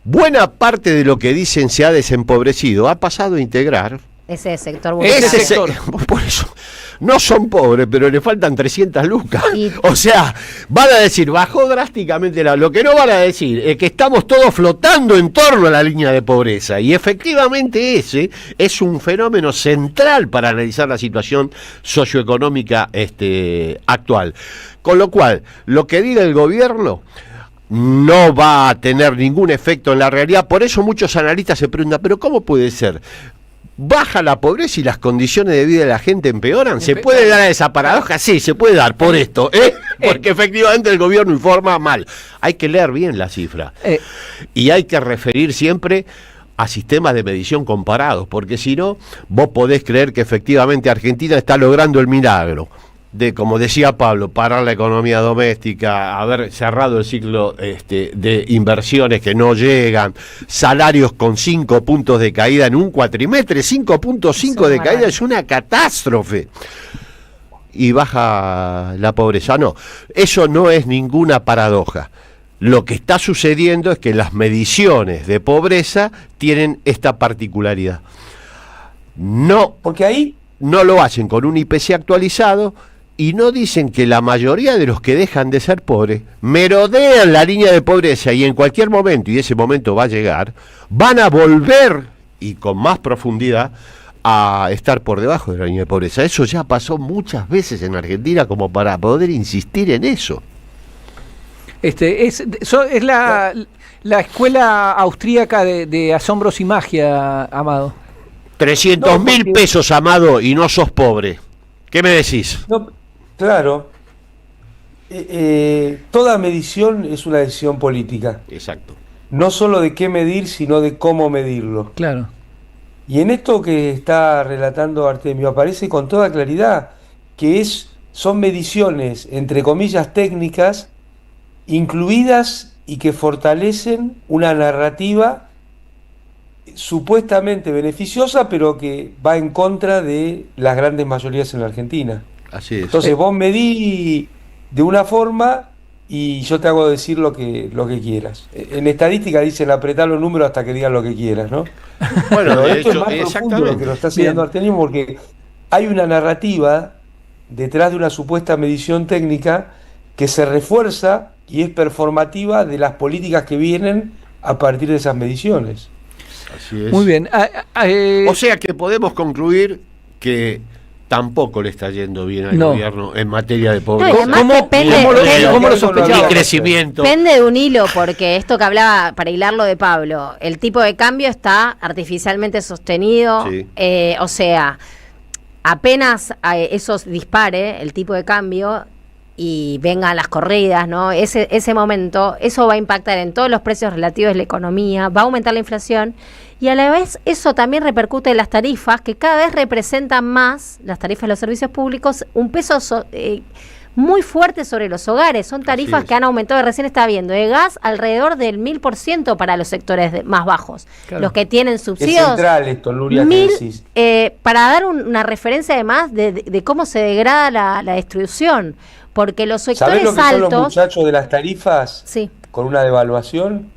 buena parte de lo que dicen se ha desempobrecido, ha pasado a integrar. Ese sector vulnerable. Ese sector. Por eso, no son pobres, pero le faltan 300 lucas. O sea, van a decir, bajó drásticamente lo que no van a decir es que estamos todos flotando en torno a la línea de pobreza. Y efectivamente ese es un fenómeno central para analizar la situación socioeconómica actual. Con lo cual, lo que diga el gobierno no va a tener ningún efecto en la realidad. Por eso muchos analistas se preguntan, ¿pero cómo puede ser? ¿Baja la pobreza y las condiciones de vida de la gente empeoran? ¿Se puede dar esa paradoja? Sí, se puede dar por esto, porque efectivamente el gobierno informa mal. Hay que leer bien la cifra y hay que referir siempre a sistemas de medición comparados, porque si no, vos podés creer que efectivamente Argentina está logrando el milagro de, como decía Pablo, parar la economía doméstica, haber cerrado el ciclo de inversiones que no llegan, salarios con 5 puntos de caída en un cuatrimestre, 5.5 de caída es una catástrofe. Y baja la pobreza. No, eso no es ninguna paradoja. Lo que está sucediendo es que las mediciones de pobreza tienen esta particularidad. No, porque ahí no lo hacen con un IPC actualizado. Y no dicen que la mayoría de los que dejan de ser pobres merodean la línea de pobreza y en cualquier momento, y ese momento va a llegar, van a volver, y con más profundidad, a estar por debajo de la línea de pobreza. Eso ya pasó muchas veces en Argentina como para poder insistir en eso. Es la escuela austríaca de asombros y magia, Amado. 300.000 pesos, Amado, y no sos pobre. ¿Qué me decís? No, claro, toda medición es una decisión política. Exacto. No solo de qué medir, sino de cómo medirlo. Claro. Y en esto que está relatando Artemio aparece con toda claridad que son mediciones, entre comillas, técnicas, incluidas y que fortalecen una narrativa supuestamente beneficiosa, pero que va en contra de las grandes mayorías en la Argentina. Así es. Entonces vos medí de una forma y yo te hago decir lo que quieras. En estadística dicen apretar los números hasta que digan lo que quieras, ¿no? Bueno, pero de esto hecho, es más profundo lo que lo está haciendo Artemio, porque hay una narrativa detrás de una supuesta medición técnica que se refuerza y es performativa de las políticas que vienen a partir de esas mediciones. Así es. Muy bien. O sea que podemos concluir que tampoco le está yendo bien al gobierno en materia de pobreza. ¿Cómo lo sospechaba? Ni crecimiento. Depende de un hilo, porque esto que hablaba, para hilarlo de Pablo, el tipo de cambio está artificialmente sostenido, Sí. O sea, apenas eso dispare el tipo de cambio y vengan las corridas, ¿no? Ese momento, eso va a impactar en todos los precios relativos de la economía, va a aumentar la inflación y a la vez eso también repercute en las tarifas, que cada vez representan más, las tarifas de los servicios públicos, un peso muy fuerte sobre los hogares. Son tarifas que han aumentado, recién estaba viendo, de gas alrededor del 1000% para los sectores más bajos. Claro. Los que tienen subsidios. Es central esto, Nuria, que decís. Para dar una referencia además de cómo se degrada la distribución. Porque los sectores altos. ¿Sabés lo que son los muchachos de las tarifas? Sí. Con una devaluación.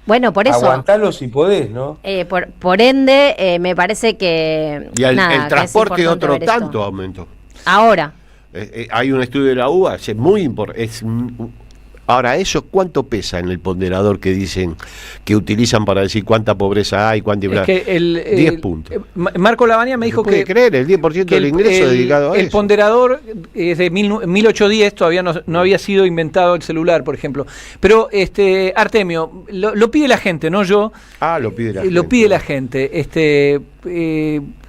Bueno, por eso. Aguantalo si podés, ¿no? Por ende, me parece que. Y el transporte otro tanto aumentó. Ahora. Hay un estudio de la UBA, es muy importante. Ahora, ¿eso cuánto pesa en el ponderador que dicen que utilizan para decir cuánta pobreza hay, cuánta inflación? 10 puntos. Marco Lavagna me dijo que... creer, el 10% del ingreso dedicado a eso. El ponderador es de 1810, todavía no había sido inventado el celular, por ejemplo. Pero, Artemio, lo pide la gente, no yo. Lo pide la gente. Lo pide la gente.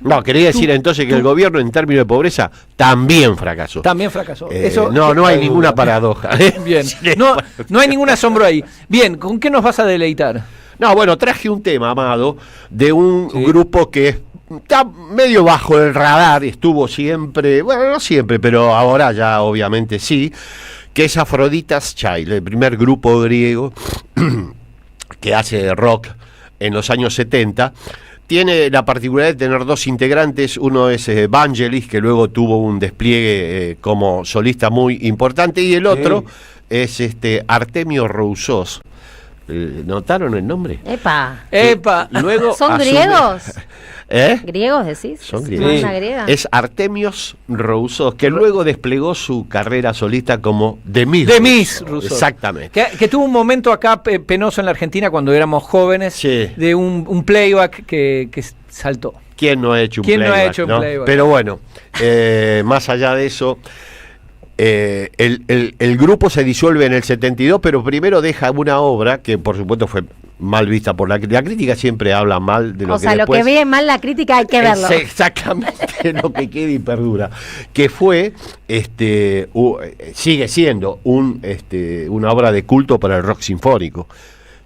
No, quería decir entonces que el gobierno en términos de pobreza también fracasó. También fracasó. No hay ninguna paradoja. Bien, no hay ningún asombro ahí. Bien, ¿con qué nos vas a deleitar? No, bueno, traje un tema, Amado, de un grupo que está medio bajo el radar, estuvo siempre, bueno, no siempre, pero ahora ya obviamente sí, que es Aphrodite's Child, el primer grupo griego que hace rock en los años 70. Tiene la particularidad de tener dos integrantes, uno es Vangelis, que luego tuvo un despliegue como solista muy importante, y el otro es Artemio Roussos, ¿Notaron el nombre? ¡Epa! Luego ¿Son griegos? ¿Griegos decís? Son griegos. ¿Es una griega? Es Artemios Rousseau, que luego desplegó su carrera solista como Demis Rousseau. Exactamente. Que tuvo un momento acá penoso en la Argentina cuando éramos jóvenes, de un playback que saltó. ¿Quién no ha hecho un playback? ¿Quién no ha hecho un playback? Pero bueno, más allá de eso, el grupo se disuelve en el 72, pero primero deja una obra que por supuesto fue mal vista por la crítica, siempre habla mal de lo que después... lo que ve mal la crítica hay que verlo. Es exactamente lo que queda y perdura. Que fue, sigue siendo una obra de culto para el rock sinfónico.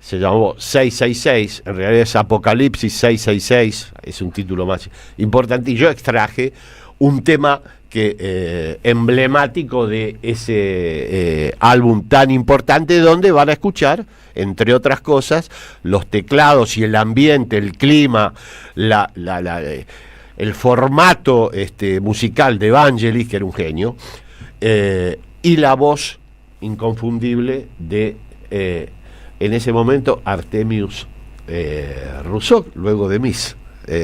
Se llamó 666, en realidad es Apocalipsis 666, es un título más importante, y yo extraje un tema emblemático de ese álbum tan importante, donde van a escuchar, entre otras cosas, los teclados y el ambiente, el clima, el formato musical de Vangelis, que era un genio, y la voz inconfundible de en ese momento Artemius Rousseau, luego de Miss.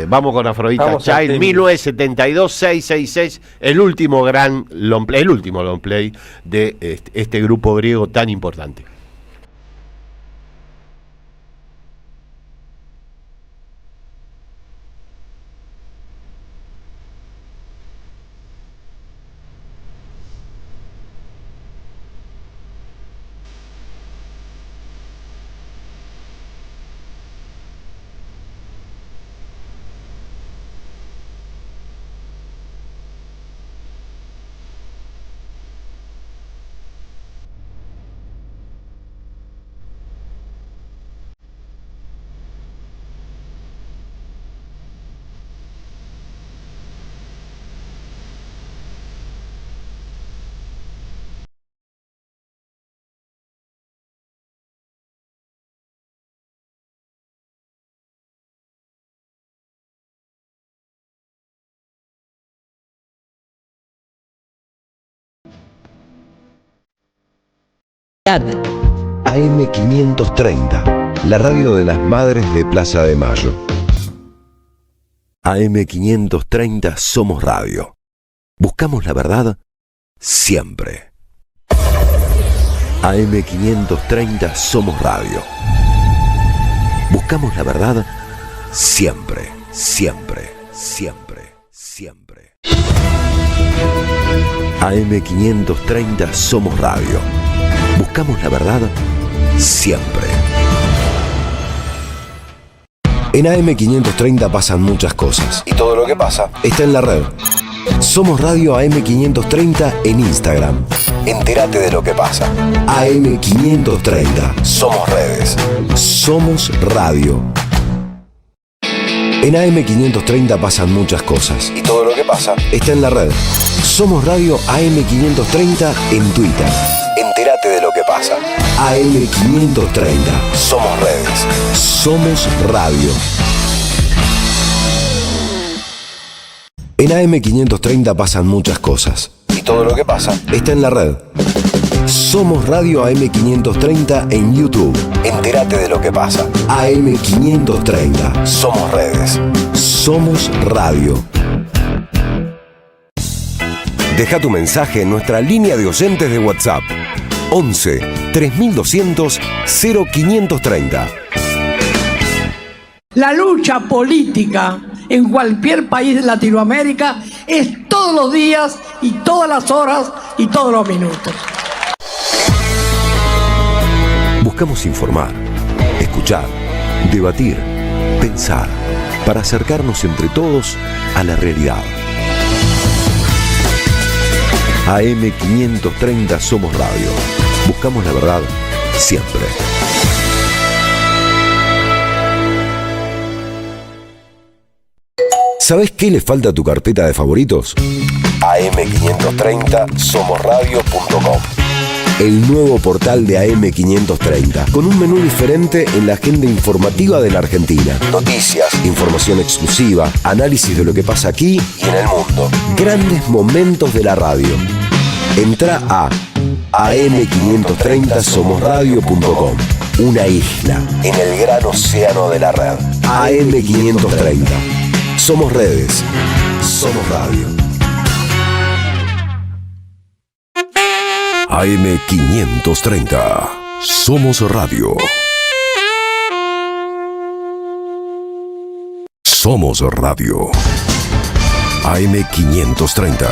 Vamos con Aphrodite Child, 1972, 666, el último long play de este grupo griego tan importante. AM530, la radio de las Madres de Plaza de Mayo. AM530 Somos Radio. Buscamos la verdad siempre. AM530 Somos Radio. Buscamos la verdad siempre, siempre, siempre, siempre. AM530 Somos Radio. Buscamos la verdad siempre. En AM530 pasan muchas cosas. Y todo lo que pasa está en la red. Somos Radio AM530 en Instagram. Entérate de lo que pasa. AM530. Somos redes. Somos radio. En AM530 pasan muchas cosas. Y todo lo que pasa está en la red. Somos Radio AM530 en Twitter. Entérate de lo que pasa. AM530. Somos redes. Somos radio. En AM530 pasan muchas cosas. Y todo lo que pasa está en la red. Somos Radio AM530 en YouTube. Entérate de lo que pasa. AM530. Somos redes. Somos radio. Deja tu mensaje en nuestra línea de oyentes de WhatsApp. 11 3200 0530. La lucha política en cualquier país de Latinoamérica es todos los días y todas las horas y todos los minutos. Buscamos informar, escuchar, debatir, pensar, para acercarnos entre todos a la realidad. AM530 Somos Radio. Buscamos la verdad siempre. ¿Sabés qué le falta a tu carpeta de favoritos? AM530 somosradio.com. El nuevo portal de AM530, con un menú diferente en la agenda informativa de la Argentina. Noticias, información exclusiva, análisis de lo que pasa aquí y en el mundo. Grandes momentos de la radio. Entrá a am530somosradio.com. una isla en el gran océano de la red. AM530. Somos redes. Somos radio. AM530. Somos radio. Somos radio. AM530.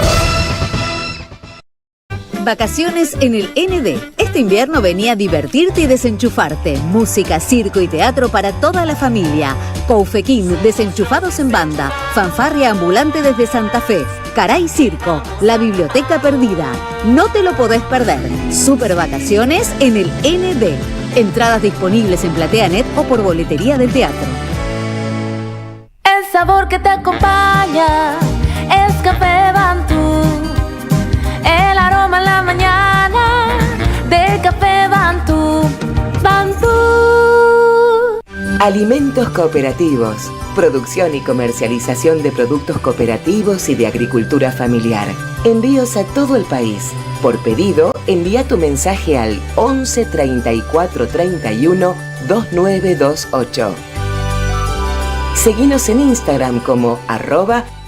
Vacaciones en el ND. Este invierno venía a divertirte y desenchufarte. Música, circo y teatro para toda la familia. Coufequín, desenchufados en banda. Fanfarria ambulante desde Santa Fe. Caray Circo, la biblioteca perdida. No te lo podés perder. Super vacaciones en el ND. Entradas disponibles en PlateaNet o por boletería del teatro. El sabor que te acompaña es Café Bantú. El aroma en la mañana de Café Bantú. Bantú. Alimentos cooperativos. Producción y comercialización de productos cooperativos y de agricultura familiar. Envíos a todo el país. Por pedido, envía tu mensaje al 11 34 31 2928. Seguinos en Instagram como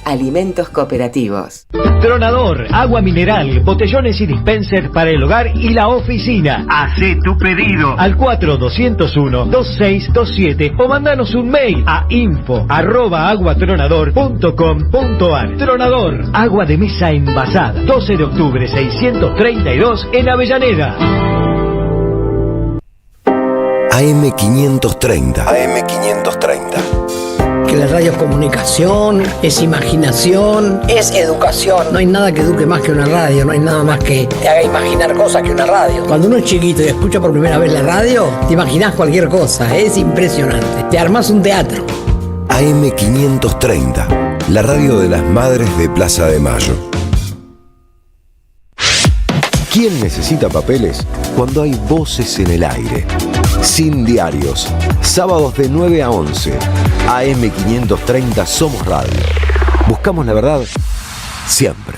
@alimentos cooperativos. Tronador, agua mineral, botellones y dispensers para el hogar y la oficina. Hacé tu pedido al 4201-2627 o mandanos un mail a info@aguatronador.com.ar. Tronador, agua de mesa envasada. 12 de octubre 632 en Avellaneda. AM530. AM530. Que la radio es comunicación, es imaginación, es educación. No hay nada que eduque más que una radio, no hay nada más que te haga imaginar cosas que una radio. Cuando uno es chiquito y escucha por primera vez la radio, te imaginás cualquier cosa, es impresionante. Te armás un teatro. AM530, la radio de las madres de Plaza de Mayo. ¿Quién necesita papeles cuando hay voces en el aire? Sin diarios, sábados de 9 a 11. AM530 Somos Radio. Buscamos la verdad siempre.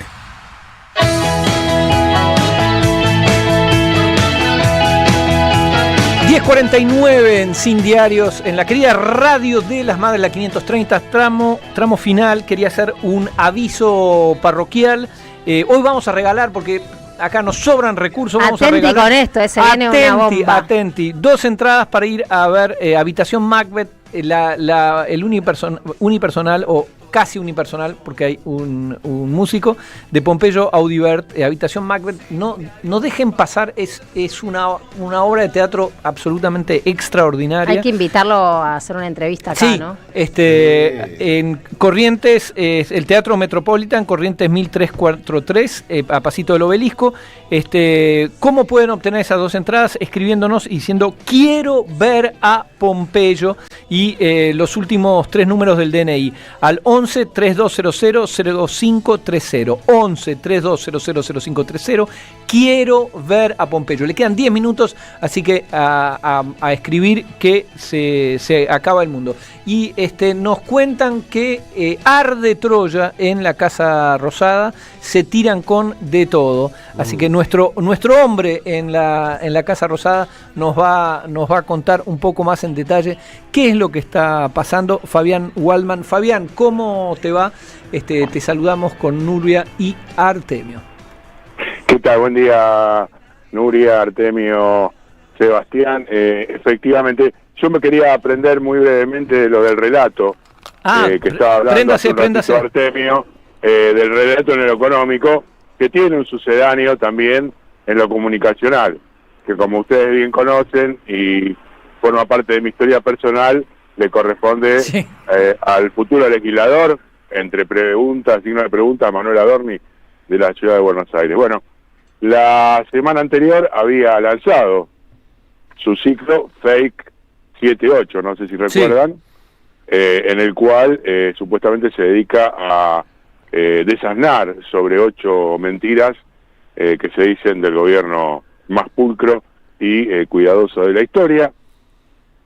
...10:49 en Sin Diarios... ...en la querida radio de las madres... ...la 530, tramo final... ...quería hacer un aviso parroquial... ...hoy vamos a regalar... ...porque acá nos sobran recursos... ...vamos a regalar... con esto, se viene una bomba. Atenti, 2 entradas para ir a ver... ...Habitación Macbeth... el unipersonal o casi unipersonal, porque hay un músico de Pompeyo Audibert, Habitación Macbeth. No dejen pasar, es una obra de teatro absolutamente extraordinaria. Hay que invitarlo a hacer una entrevista acá, sí, ¿no? En Corrientes, el Teatro Metropolitan, Corrientes 1343, a pasito del Obelisco. ¿Cómo pueden obtener esas 2 entradas? Escribiéndonos y diciendo quiero ver a Pompeyo y los últimos 3 números del DNI al 11 3200 0530 11 3200 0530. Quiero ver a Pompeyo. Le quedan 10 minutos, así que a escribir que se acaba el mundo. Y nos cuentan que arde Troya en la Casa Rosada, se tiran con de todo. Así que nuestro hombre en la Casa Rosada nos va a contar un poco más en detalle qué es lo que está pasando. Fabián Waldman. Fabián, ¿cómo te va? Te saludamos con Nuria y Artemio. ¿Qué tal? Buen día, Nuria, Artemio, Sebastián. Efectivamente, yo me quería aprender muy brevemente de lo del relato que estaba hablando préndase. Artemio, del relato en lo económico, que tiene un sucedáneo también en lo comunicacional, que como ustedes bien conocen y forma parte de mi historia personal, le corresponde al futuro legislador, entre preguntas, signo de pregunta, Manuel Adorni, de la ciudad de Buenos Aires. Bueno, la semana anterior había lanzado su ciclo Fake 7-8, no sé si recuerdan, en el cual supuestamente se dedica a desasnar sobre 8 mentiras que se dicen del gobierno más pulcro y cuidadoso de la historia.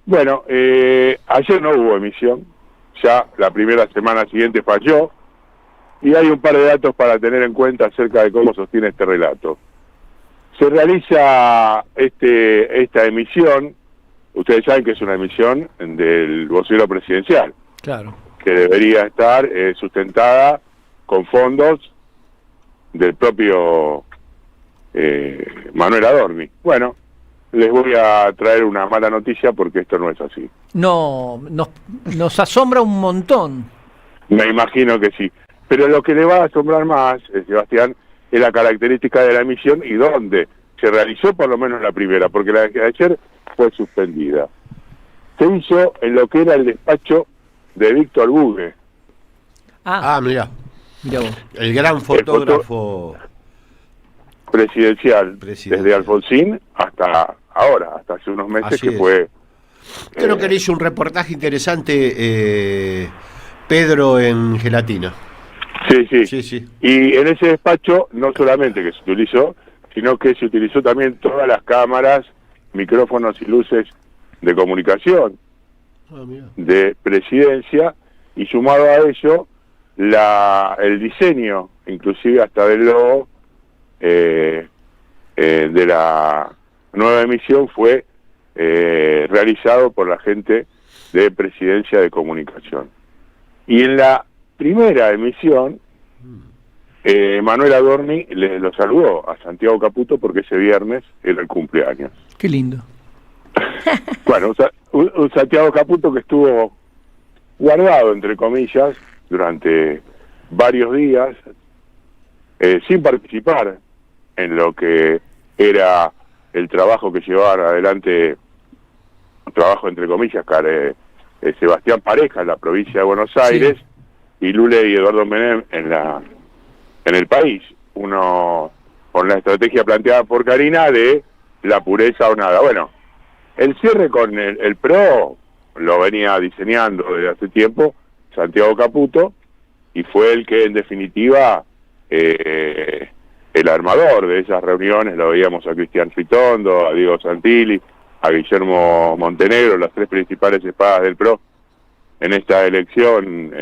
Bueno, ayer no hubo emisión, ya la primera semana siguiente falló, y hay un par de datos para tener en cuenta acerca de cómo sostiene este relato. Se realiza esta emisión ustedes saben que es una emisión del vocero presidencial, Claro. que debería estar sustentada con fondos del propio Manuel Adorni. Bueno, les voy a traer una mala noticia porque esto no es así. No, nos asombra un montón. Me imagino que sí. Pero lo que le va a asombrar más, Sebastián, es la característica de la emisión y dónde se realizó por lo menos la primera, porque la de ayer fue suspendida. Se hizo en lo que era el despacho de Víctor Bugue. Mira. Mira vos. El gran fotógrafo presidencial, desde Alfonsín hasta ahora, hasta hace unos meses. Así que es. fue... Creo que le hizo un reportaje interesante Pedro en Gelatina. Sí. Y en ese despacho no solamente que se utilizó, sino que se utilizó también todas las cámaras, micrófonos y luces de comunicación de presidencia, y sumado a ello el diseño, inclusive hasta del logo de la nueva emisión, fue realizado por la gente de Presidencia de Comunicación. Y en la primera emisión, Manuel Adorni lo saludó a Santiago Caputo porque ese viernes era el cumpleaños. Qué lindo. Bueno, un Santiago Caputo que estuvo guardado, entre comillas, durante varios días, sin participar en lo que era el trabajo que llevaban adelante, trabajo entre comillas, Sebastián Pareja en la provincia de Buenos Aires, y Lula y Eduardo Menem en el país. Uno con la estrategia planteada por Karina de la pureza o nada. Bueno, el cierre con el PRO lo venía diseñando desde hace tiempo Santiago Caputo, y fue el que en definitiva el armador de esas reuniones. Lo veíamos a Cristian Ritondo, a Diego Santilli, a Guillermo Montenegro, las tres principales espadas del PRO en esta elección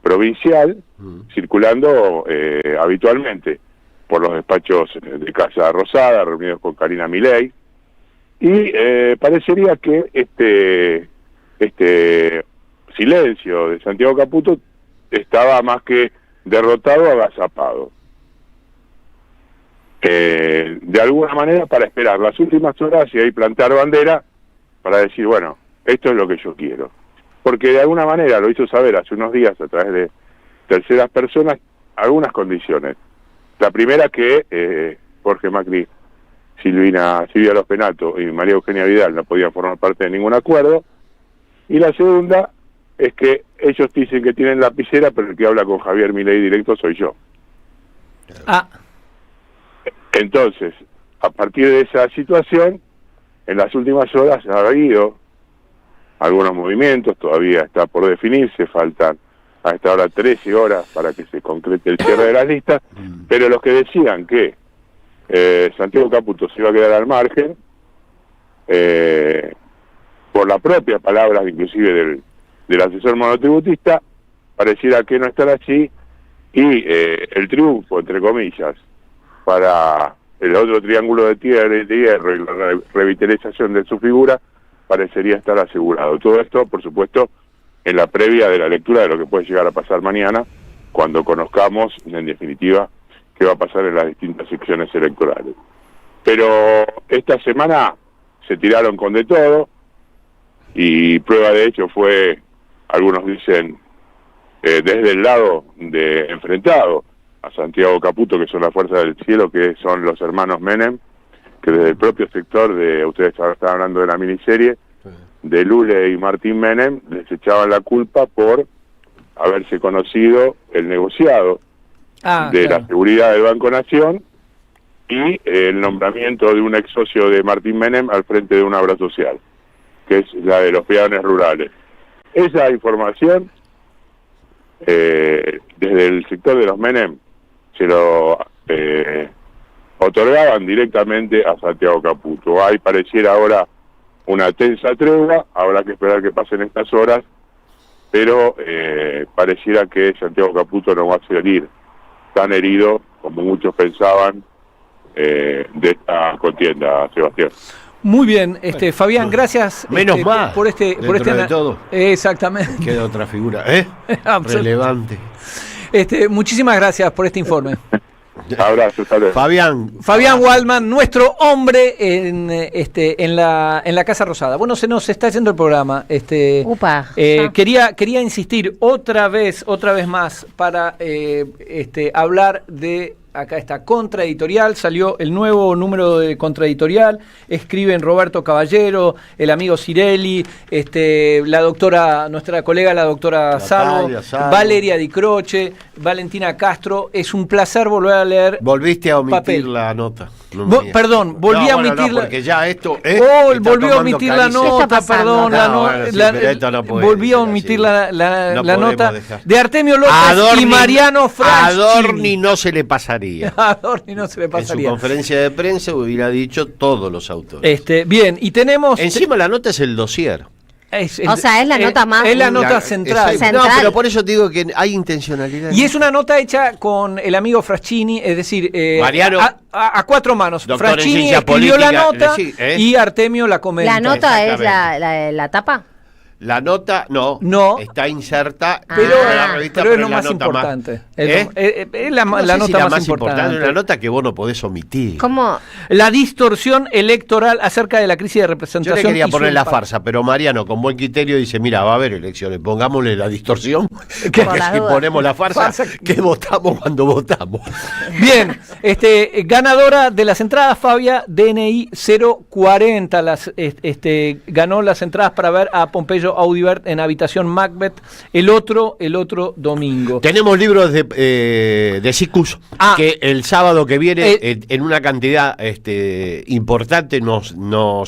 provincial, circulando habitualmente por los despachos de Casa Rosada, reunidos con Karina Milei, y parecería que este silencio de Santiago Caputo estaba más que derrotado, agazapado. De alguna manera para esperar las últimas horas y ahí plantar bandera para decir, bueno, esto es lo que yo quiero. Porque de alguna manera lo hizo saber hace unos días a través de terceras personas algunas condiciones. La primera, que Jorge Macri, Silvia Los Penato y María Eugenia Vidal no podían formar parte de ningún acuerdo. Y la segunda es que ellos dicen que tienen lapicera, pero el que habla con Javier Milei directo soy yo. Entonces, a partir de esa situación, en las últimas horas ha habido algunos movimientos, todavía está por definirse, faltan a esta hora 13 horas para que se concrete el cierre de las listas, pero los que decían que Santiago Caputo se iba a quedar al margen, por la propia palabra inclusive del asesor monotributista, pareciera que no estará así, y el triunfo, entre comillas, para el otro triángulo de hierro y la revitalización de su figura parecería estar asegurado. Todo esto, por supuesto, en la previa de la lectura de lo que puede llegar a pasar mañana, cuando conozcamos, en definitiva, qué va a pasar en las distintas secciones electorales. Pero esta semana se tiraron con de todo, y prueba de hecho fue, algunos dicen, desde el lado de enfrentado a Santiago Caputo, que son las fuerzas del cielo, que son los hermanos Menem, que desde el propio sector de, ustedes estaban hablando de la miniserie, de Lula y Martín Menem, les echaban la culpa por haberse conocido el negociado de la seguridad del Banco Nación y el nombramiento de un ex socio de Martín Menem al frente de una obra social, que es la de los peones rurales. Esa información, desde el sector de los Menem, se lo otorgaban directamente a Santiago Caputo. Ahí pareciera ahora una tensa tregua, habrá que esperar que pasen estas horas, pero pareciera que Santiago Caputo no va a salir tan herido como muchos pensaban de esta contienda, Sebastián. Muy bien, Fabián, gracias menos mal, por este de todo. Exactamente. Queda otra figura, relevante. Muchísimas gracias por este informe. Abrazos, saludos. Fabián Waldman, nuestro hombre en la Casa Rosada. Bueno, se nos está yendo el programa. Quería insistir otra vez más para hablar de. Acá está Contraeditorial, salió el nuevo número de Contraeditorial, escriben Roberto Caballero, el amigo Cirelli, nuestra colega la doctora Salvo, Valeria Di Croce, Valentina Castro. Es un placer volver a leer. Volviste a omitir papel. La nota. Perdón, volví a omitir porque ya esto volvió a omitir la nota, perdón, volví a omitir la nota de Artemio López y Mariano Franchini. A Adorni no se le pasaría. En su conferencia de prensa hubiera dicho todos los autores. Bien, y tenemos. Encima la nota es el dossier. Es la nota más. Es la nota central. No, pero por eso digo que hay intencionalidad. Y es una nota hecha con el amigo Franchini, es decir, Mariano, a cuatro manos. Franchini escribió política, la nota y Artemio la comenta. ¿La nota es la tapa? La nota no está inserta pero en la revista, pero es lo más importante. Es la nota más importante. Una nota que vos no podés omitir. ¿Cómo? La distorsión electoral acerca de la crisis de representación. Yo le quería poner la farsa, pero Mariano con buen criterio dice, mira, va a haber elecciones, pongámosle la distorsión, que si ponemos la farsa, que votamos cuando votamos. Bien, ganadora de las entradas, Fabia, DNI 040, ganó las entradas para ver a Pompeyo Audibert en Habitación Macbeth el otro domingo. Tenemos libros de Sicus que el sábado que viene en una cantidad importante nos donó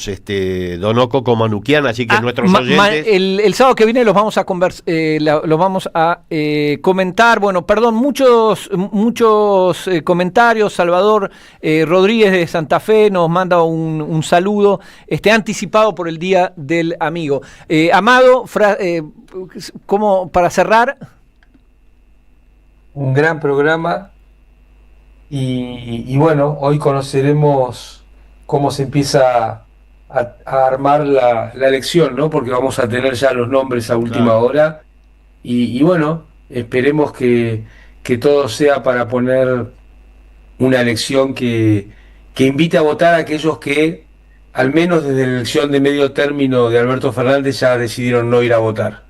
Coco Manuquian, así que nuestros oyentes el sábado que viene los vamos a comentar. Bueno, perdón, muchos comentarios. Salvador Rodríguez de Santa Fe nos manda un saludo anticipado por el Día del Amigo. Amado, como para cerrar. Un gran programa y bueno, hoy conoceremos cómo se empieza a armar la elección, ¿no? Porque vamos a tener ya los nombres a última hora y bueno, esperemos que todo sea para poner una elección que invite a votar a aquellos que al menos desde la elección de medio término de Alberto Fernández ya decidieron no ir a votar.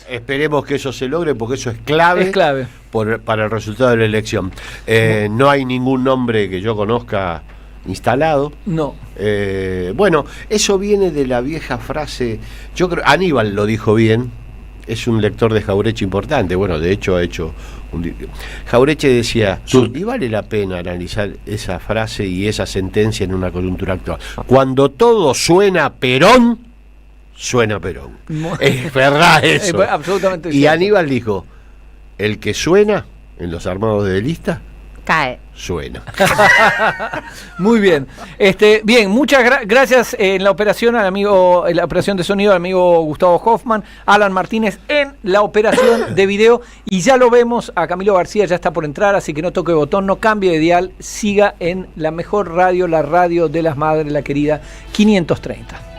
Esperemos que eso se logre porque eso es clave. Para el resultado de la elección. No hay ningún nombre que yo conozca instalado. No. Bueno, eso viene de la vieja frase, yo creo, Aníbal lo dijo bien, es un lector de Jauretche importante, bueno, de hecho ha hecho Jauretche decía, y vale la pena analizar esa frase y esa sentencia en una coyuntura actual. Cuando todo suena Perón, suena Perón. Es verdad eso. Absolutamente y cierto. Aníbal dijo, el que suena en los armados de lista cae. Suena. Muy bien. Bien, muchas gracias en la operación al amigo, en la operación de sonido al amigo Gustavo Hoffman, Alan Martínez en la operación de video, y ya lo vemos a Camilo García, ya está por entrar, así que no toque botón, no cambie de dial, siga en la mejor radio, la radio de las madres, la querida 530.